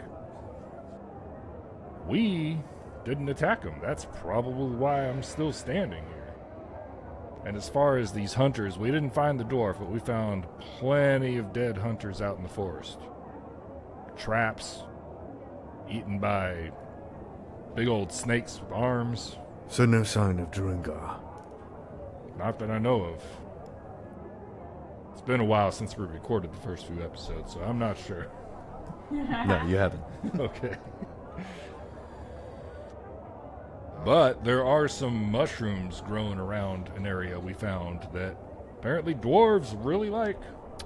Speaker 1: We didn't attack him. That's probably why I'm still standing here. And as far as these hunters, we didn't find the dwarf, but we found plenty of dead hunters out in the forest. Traps, eaten by big old snakes with arms.
Speaker 7: So no sign of Droskar.
Speaker 1: Not that I know of. It's been a while since we recorded the first few episodes, so I'm not sure.
Speaker 2: no, you haven't.
Speaker 1: Okay. But there are some mushrooms growing around an area we found that apparently dwarves really like.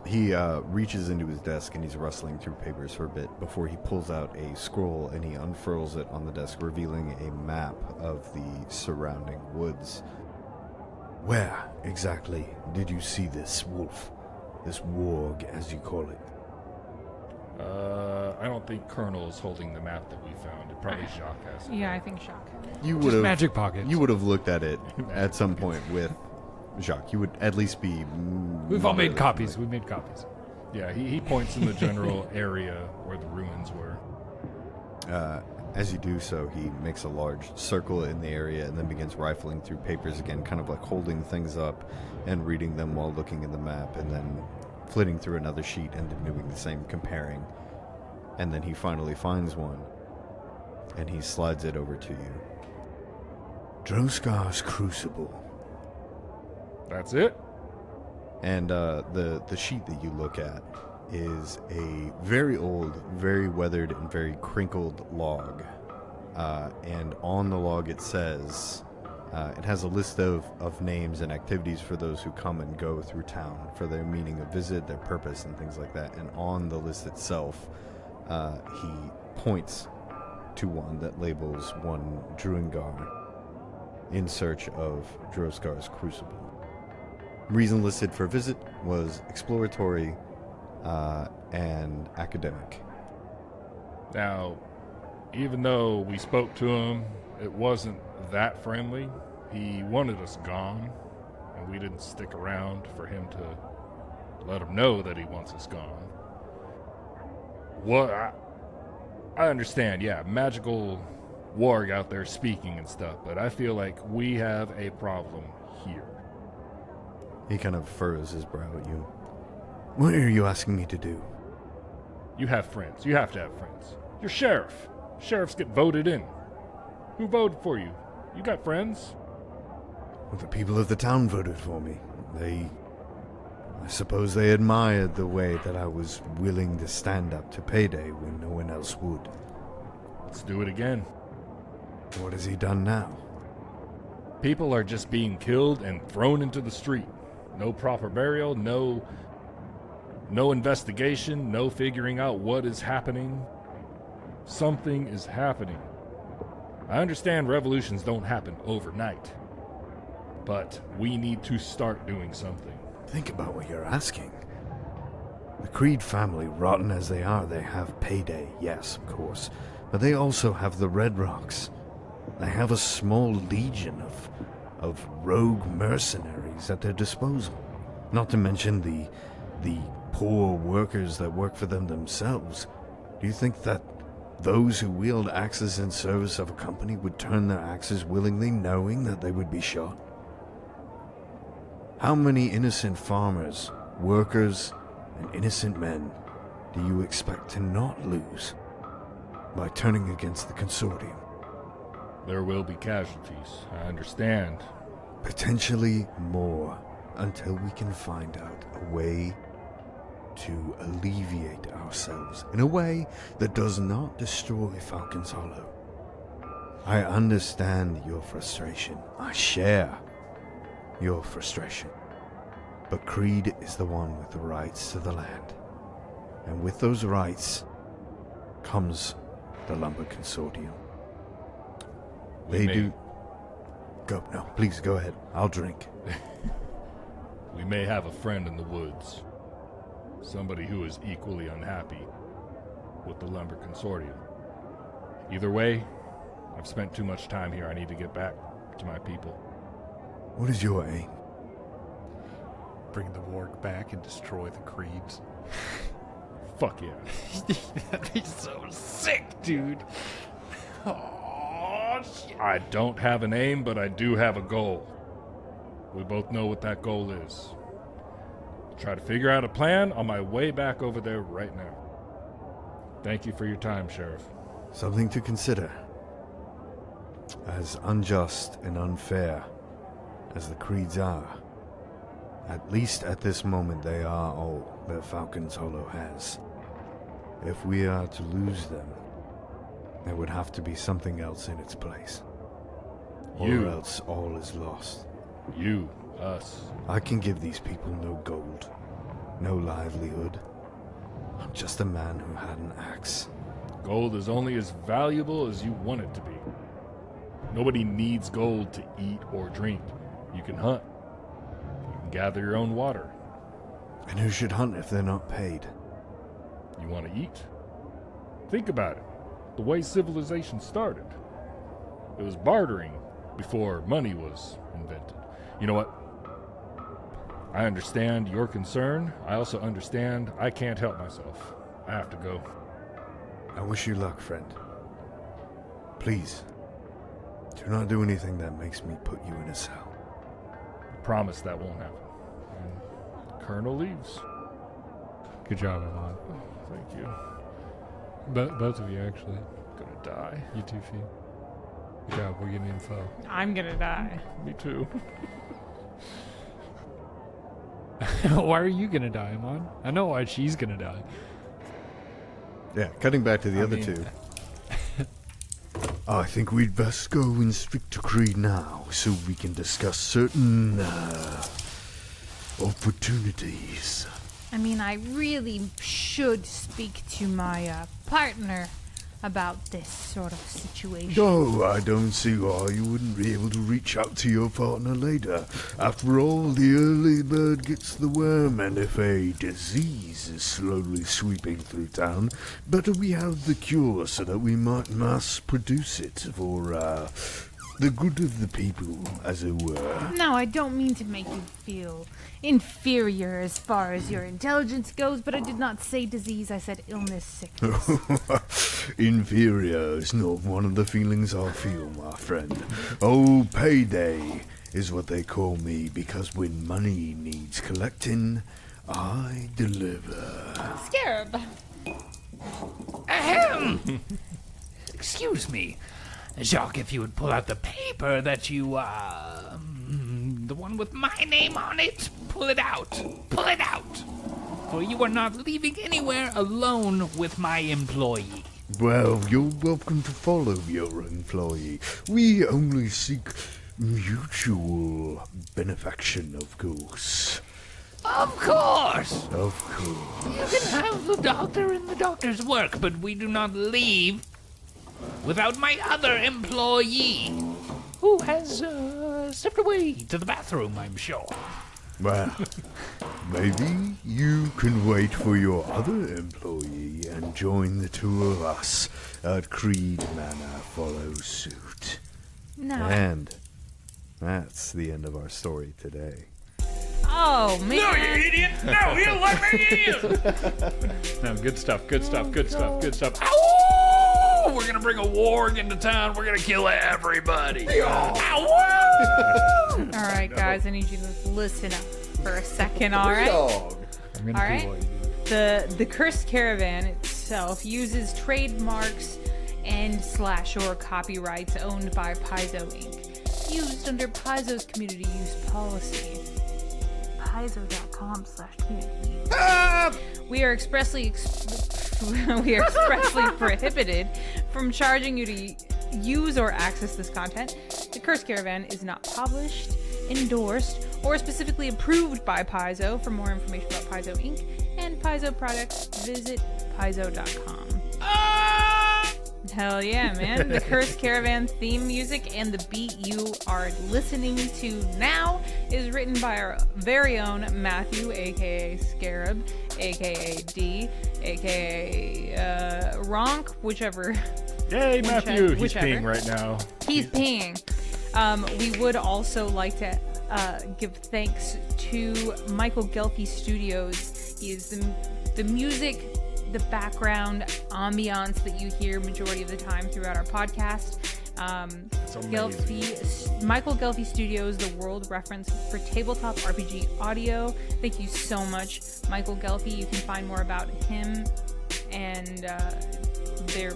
Speaker 2: He reaches into his desk and he's rustling through papers for a bit before he pulls out a scroll and he unfurls it on the desk, revealing a map of the surrounding woods.
Speaker 7: Where exactly did you see this wolf? This warg, as you call it?
Speaker 1: I don't think Colonel is holding the map that we found. It probably Jacques has it.
Speaker 4: Yeah, I think Shock.
Speaker 2: You
Speaker 3: Just
Speaker 2: would have
Speaker 3: magic pockets.
Speaker 2: You would have looked at it at some point with Jacques. You would at least be.
Speaker 3: We've all made copies. We made copies.
Speaker 1: Yeah, he points in the general area where the ruins were.
Speaker 2: As you do so, he makes a large circle in the area and then begins rifling through papers again, kind of like holding things up and reading them while looking at the map, and then flitting through another sheet and doing the same, comparing. And then he finally finds one, and he slides it over to you.
Speaker 7: Droskar's Crucible.
Speaker 1: That's it?
Speaker 2: And the sheet that you look at is a very old, very weathered, and very crinkled log. And on the log it says, it has a list of names and activities for those who come and go through town, for their meaning of visit, their purpose, and things like that. And on the list itself, he points to one that labels one Droskar, in search of Droskar's Crucible. Reason listed for visit was exploratory and academic.
Speaker 1: Now, even though we spoke to him, it wasn't that friendly. He wanted us gone, and we didn't stick around for him to let him know that he wants us gone. What? I understand, yeah, magical warg out there speaking and stuff, but I feel like we have a problem here.
Speaker 2: He kind of furrows his brow at you.
Speaker 7: What are you asking me to do?
Speaker 1: You have friends. You have to have friends. You're sheriff. Sheriffs get voted in. Who voted for you? You got friends?
Speaker 7: Well, the people of the town voted for me. I suppose they admired the way that I was willing to stand up to payday when no one else would.
Speaker 1: Let's do it again.
Speaker 7: What has he done now?
Speaker 1: People are just being killed and thrown into the street. No proper burial, no investigation, no figuring out what is happening. Something is happening. I understand revolutions don't happen overnight, but we need to start doing something.
Speaker 7: Think about what you're asking. The Creed family, rotten as they are, they have payday, yes, of course, but they also have the Red Rocks. They have a small legion of rogue mercenaries at their disposal. Not to mention the poor workers that work for them themselves. Do you think that those who wield axes in service of a company would turn their axes willingly, knowing that they would be shot? How many innocent farmers, workers, and innocent men do you expect to not lose by turning against the consortium?
Speaker 1: There will be casualties, I understand.
Speaker 7: Potentially more, until we can find out a way to alleviate ourselves in a way that does not destroy Falcon's Hollow. I understand your frustration. I share your frustration. But Creed is the one with the rights to the land. And with those rights comes the Lumber Consortium. They do... Go, no, please go ahead. I'll drink.
Speaker 1: We may have a friend in the woods. Somebody who is equally unhappy with the Lumber Consortium. Either way, I've spent too much time here. I need to get back to my people.
Speaker 7: What is your aim?
Speaker 3: Bring the warg back and destroy the creeds.
Speaker 1: Fuck yeah.
Speaker 3: That'd be so sick, dude. Oh, shit.
Speaker 1: I don't have an aim, but I do have a goal. We both know what that goal is. Try to figure out a plan on my way back over there right now. Thank you for your time, Sheriff.
Speaker 2: Something to consider. As unjust and unfair as the creeds are, at least at this moment they are all that Falcon's Hollow has. If we are to lose them, there would have to be something else in its place.
Speaker 1: You.
Speaker 2: Or else all is lost.
Speaker 1: You, us.
Speaker 2: I can give these people no gold, no livelihood. I'm just a man who had an axe.
Speaker 1: Gold is only as valuable as you want it to be. Nobody needs gold to eat or drink. You can hunt. You can gather your own water.
Speaker 2: And who should hunt if they're not paid?
Speaker 1: You want to eat? Think about it. The way civilization started. It was bartering before money was invented. You know what? I understand your concern. I also understand I can't help myself. I have to go.
Speaker 2: I wish you luck, friend. Please, do not do anything that makes me put you in a cell.
Speaker 1: I promise that won't happen. And Colonel leaves.
Speaker 3: Good job, Amon.
Speaker 1: Thank you.
Speaker 3: Both of you, actually.
Speaker 1: Gonna die.
Speaker 3: You too, Fee. Good job. We're getting info.
Speaker 4: I'm gonna die.
Speaker 1: Me too.
Speaker 3: Why are you gonna die, Amon? I know why she's gonna die.
Speaker 2: Yeah, cutting back to the
Speaker 3: I
Speaker 2: other
Speaker 3: mean-
Speaker 2: two.
Speaker 7: I think we'd best go and speak to Creed now, so we can discuss certain, opportunities.
Speaker 4: I mean, I really should speak to my partner about this sort of situation.
Speaker 7: No, I don't see why you wouldn't be able to reach out to your partner later. After all, the early bird gets the worm, and if a disease is slowly sweeping through town, better we have the cure so that we might mass produce it for, the good of the people, as it were.
Speaker 4: No, I don't mean to make you feel inferior as far as your intelligence goes, but I did not say disease, I said illness, sickness.
Speaker 7: Inferior is not one of the feelings I feel, my friend. Oh, payday is what they call me, because when money needs collecting, I deliver.
Speaker 4: Scarab.
Speaker 5: Ahem! Excuse me. Jacques, if you would pull out the paper that you, the one with my name on it, pull it out. Pull it out! For you are not leaving anywhere alone with my employee.
Speaker 7: Well, you're welcome to follow your employee. We only seek mutual benefaction, of course.
Speaker 5: Of course!
Speaker 7: Of course.
Speaker 5: You can have the doctor and the doctor's work, but we do not leave without my other employee, who has stepped away to the bathroom, I'm sure.
Speaker 7: Well, maybe you can wait for your other employee and join the two of us at Creed Manor follow suit.
Speaker 4: No.
Speaker 2: And that's the end of our story today.
Speaker 4: Oh, man.
Speaker 5: No, you idiot! No, you let me in!
Speaker 3: No, good stuff, good stuff, good stuff, good stuff.
Speaker 5: Ow! We're gonna bring a warg into town. We're gonna kill everybody. Ow!
Speaker 4: All right, guys, I need you to listen up for a second, all right?
Speaker 3: I'm gonna
Speaker 4: All
Speaker 3: do
Speaker 4: right.
Speaker 3: what you do.
Speaker 4: The Cursed Caravan itself uses trademarks and / or copyrights owned by Paizo Inc. used under Paizo's community use policy. Paizo.com/community. We are expressly prohibited from charging you to use or access this content. The Cursed Caravan is not published, endorsed, or specifically approved by Paizo. For more information about Paizo Inc. and Paizo products, visit Paizo.com. Hell yeah, man. The Cursed Caravan theme music and the beat you are listening to now is written by our very own Matthew, aka Scarab, aka D, aka Ronk, whichever.
Speaker 1: Yay, Matthew! He's
Speaker 4: whichever.
Speaker 1: peeing right now.
Speaker 4: He's peeing. We would also like to give thanks to Michael Gelfi Studios. He is the music, the background ambiance that you hear majority of the time throughout our podcast. Michael Gelfi Studios, the world reference for tabletop RPG audio. Thank you so much, Michael Gelfi. You can find more about him and their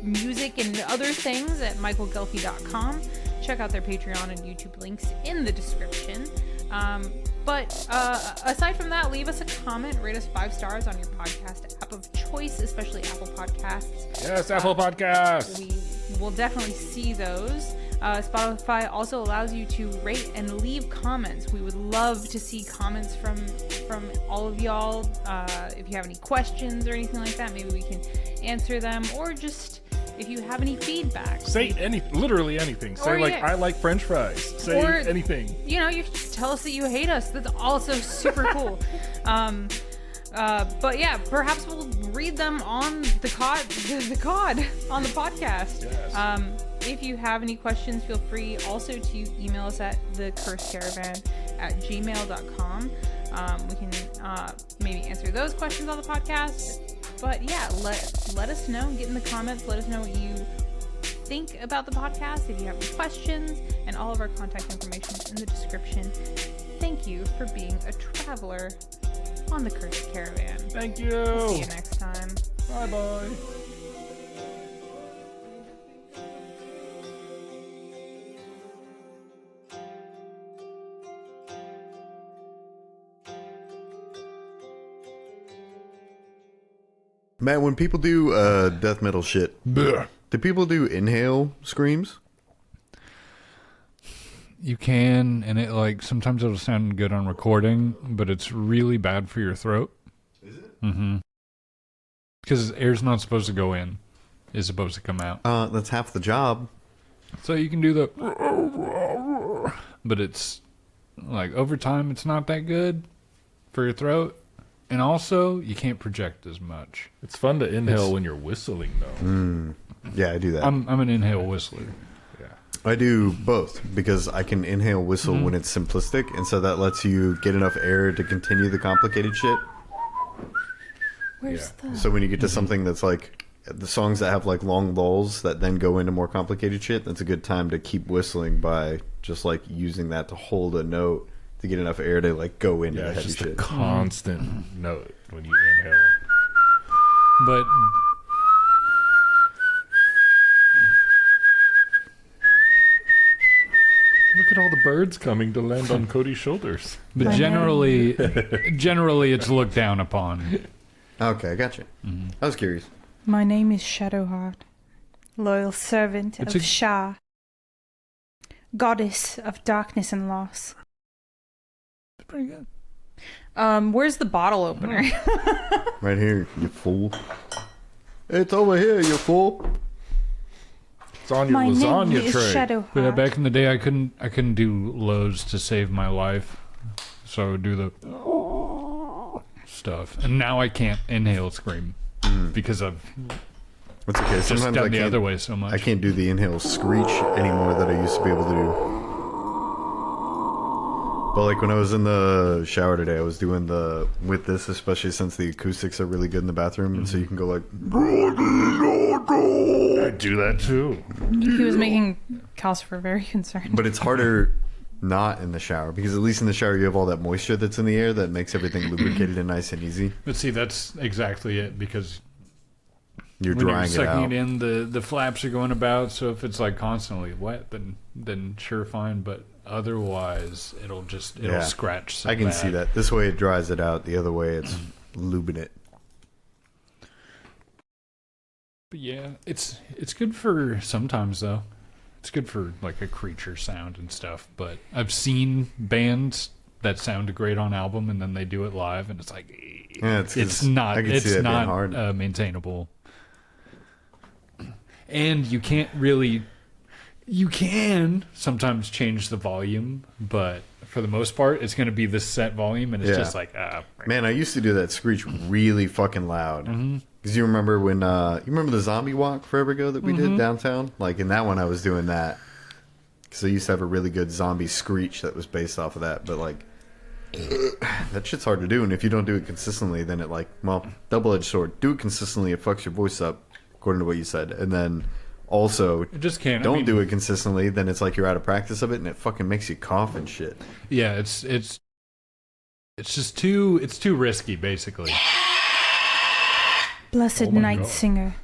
Speaker 4: music and other things at michaelgelfi.com. Check out their Patreon and YouTube links in the description. But aside from that, leave us a comment, rate us 5 stars on your podcast app of choice, especially Apple Podcasts.
Speaker 1: Yes, Apple Podcasts.
Speaker 4: We will definitely see those. Spotify also allows you to rate and leave comments. We would love to see comments from all of y'all. If you have any questions or anything like that, maybe we can answer them, or just if you have any feedback.
Speaker 1: Say literally anything. Say I like French fries. Say anything.
Speaker 4: You know, you tell us that you hate us. That's also super cool. But yeah, perhaps we'll read them on the COD on the podcast.
Speaker 1: Yes.
Speaker 4: If you have any questions, feel free also to email us at thecursedcaravan@gmail.com. We can maybe answer those questions on the podcast. But yeah, let us know. Get in the comments. Let us know what you think about the podcast. If you have any questions, and all of our contact information is in the description. Thank you for being a traveler on the Cursed Caravan.
Speaker 1: Thank you.
Speaker 4: We'll see you next time.
Speaker 1: Bye bye.
Speaker 2: Matt, when people do death metal shit, do people do inhale screams?
Speaker 3: You can, and it sometimes it'll sound good on recording, but it's really bad for your throat.
Speaker 2: Is it?
Speaker 3: Mm-hmm. Because air's not supposed to go in; it's supposed to come out.
Speaker 2: That's half the job.
Speaker 3: So you can do the, but it's over time, it's not that good for your throat, and also you can't project as much.
Speaker 1: It's fun to inhale when you're whistling, though.
Speaker 2: Yeah, I do that.
Speaker 3: I'm an inhale whistler.
Speaker 2: I do both because I can inhale whistle when it's simplistic, and so that lets you get enough air to continue the complicated shit.
Speaker 4: Where's the...
Speaker 2: So when you get to something that's the songs that have long lulls that then go into more complicated shit, that's a good time to keep whistling by just using that to hold a note to get enough air to go into the
Speaker 1: it's
Speaker 2: heavy
Speaker 1: just
Speaker 2: shit.
Speaker 1: a constant note when you inhale.
Speaker 3: But
Speaker 1: Look at all the birds coming to land on Cody's shoulders.
Speaker 3: But generally it's looked down upon.
Speaker 2: Okay, I got you. I was curious.
Speaker 4: My name is Shadowheart, loyal servant of Shah, goddess of darkness and loss.
Speaker 3: It's pretty good.
Speaker 4: Where's the bottle opener?
Speaker 2: Right here, you fool. It's over here, you fool.
Speaker 1: It's on your
Speaker 4: My
Speaker 1: lasagna
Speaker 4: name is
Speaker 1: tray.
Speaker 4: Shadowheart.
Speaker 3: But back in the day, I couldn't do lows to save my life, so I would do the stuff. And now I can't inhale scream because I've
Speaker 2: That's okay.
Speaker 3: just
Speaker 2: Sometimes
Speaker 3: done the other way so much.
Speaker 2: I can't do the inhale screech anymore that I used to be able to do. But when I was in the shower today, I was doing with this, especially since the acoustics are really good in the bathroom, and so you can go
Speaker 1: I do that too.
Speaker 4: He was making Calcifer very concerned.
Speaker 2: But it's harder not in the shower, because at least in the shower you have all that moisture that's in the air that makes everything lubricated and nice and easy.
Speaker 3: But see, that's exactly it, because
Speaker 2: You're
Speaker 3: when
Speaker 2: drying
Speaker 3: you're sucking
Speaker 2: it out.
Speaker 3: in, the flaps are going about, so if it's constantly wet, then sure, fine, but otherwise it'll scratch so
Speaker 2: I can
Speaker 3: bad.
Speaker 2: see that. This way it dries it out. The other way it's lubing it.
Speaker 3: But yeah, it's good for sometimes, though. It's good for a creature sound and stuff, but I've seen bands that sound great on album and then they do it live and it's
Speaker 2: Yeah,
Speaker 3: it's not
Speaker 2: hard.
Speaker 3: maintainable. And you can't really, you can sometimes change the volume, but for the most part, it's going to be this set volume, and it's
Speaker 2: Yeah.
Speaker 3: just like,
Speaker 2: Man, I used to do that screech really fucking loud. Because you remember when, you remember the zombie walk forever ago that we did downtown? Like, in that one, I was doing that. Because I used to have a really good zombie screech that was based off of that. But, like, that shit's hard to do. And if you don't do it consistently, then it, like, well, double-edged sword. Do it consistently, it fucks your voice up, according to what you said. And then also,
Speaker 3: it just can't.
Speaker 2: don't do it consistently, then it's like you're out of practice of it, and it fucking makes you cough and shit.
Speaker 3: Yeah, it's just too risky, basically.
Speaker 4: Blessed
Speaker 3: Oh my
Speaker 4: Night
Speaker 3: God.
Speaker 4: Singer,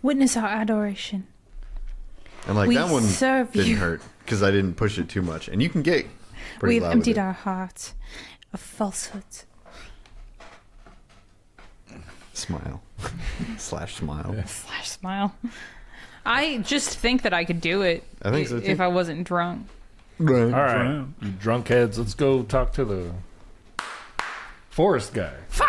Speaker 4: witness our adoration.
Speaker 2: And, like,
Speaker 4: We
Speaker 2: that one
Speaker 4: serve
Speaker 2: didn't
Speaker 4: you.
Speaker 2: hurt, because I didn't push it too much. And you can get pretty
Speaker 4: We've
Speaker 2: loud
Speaker 4: emptied
Speaker 2: with it.
Speaker 4: our hearts of falsehoods.
Speaker 2: Smile. Slash smile.
Speaker 4: Slash smile. I just think that I could do it
Speaker 2: I think so, too.
Speaker 4: if I wasn't drunk.
Speaker 1: All right, you drunk heads, let's go talk to the forest guy.
Speaker 5: Fire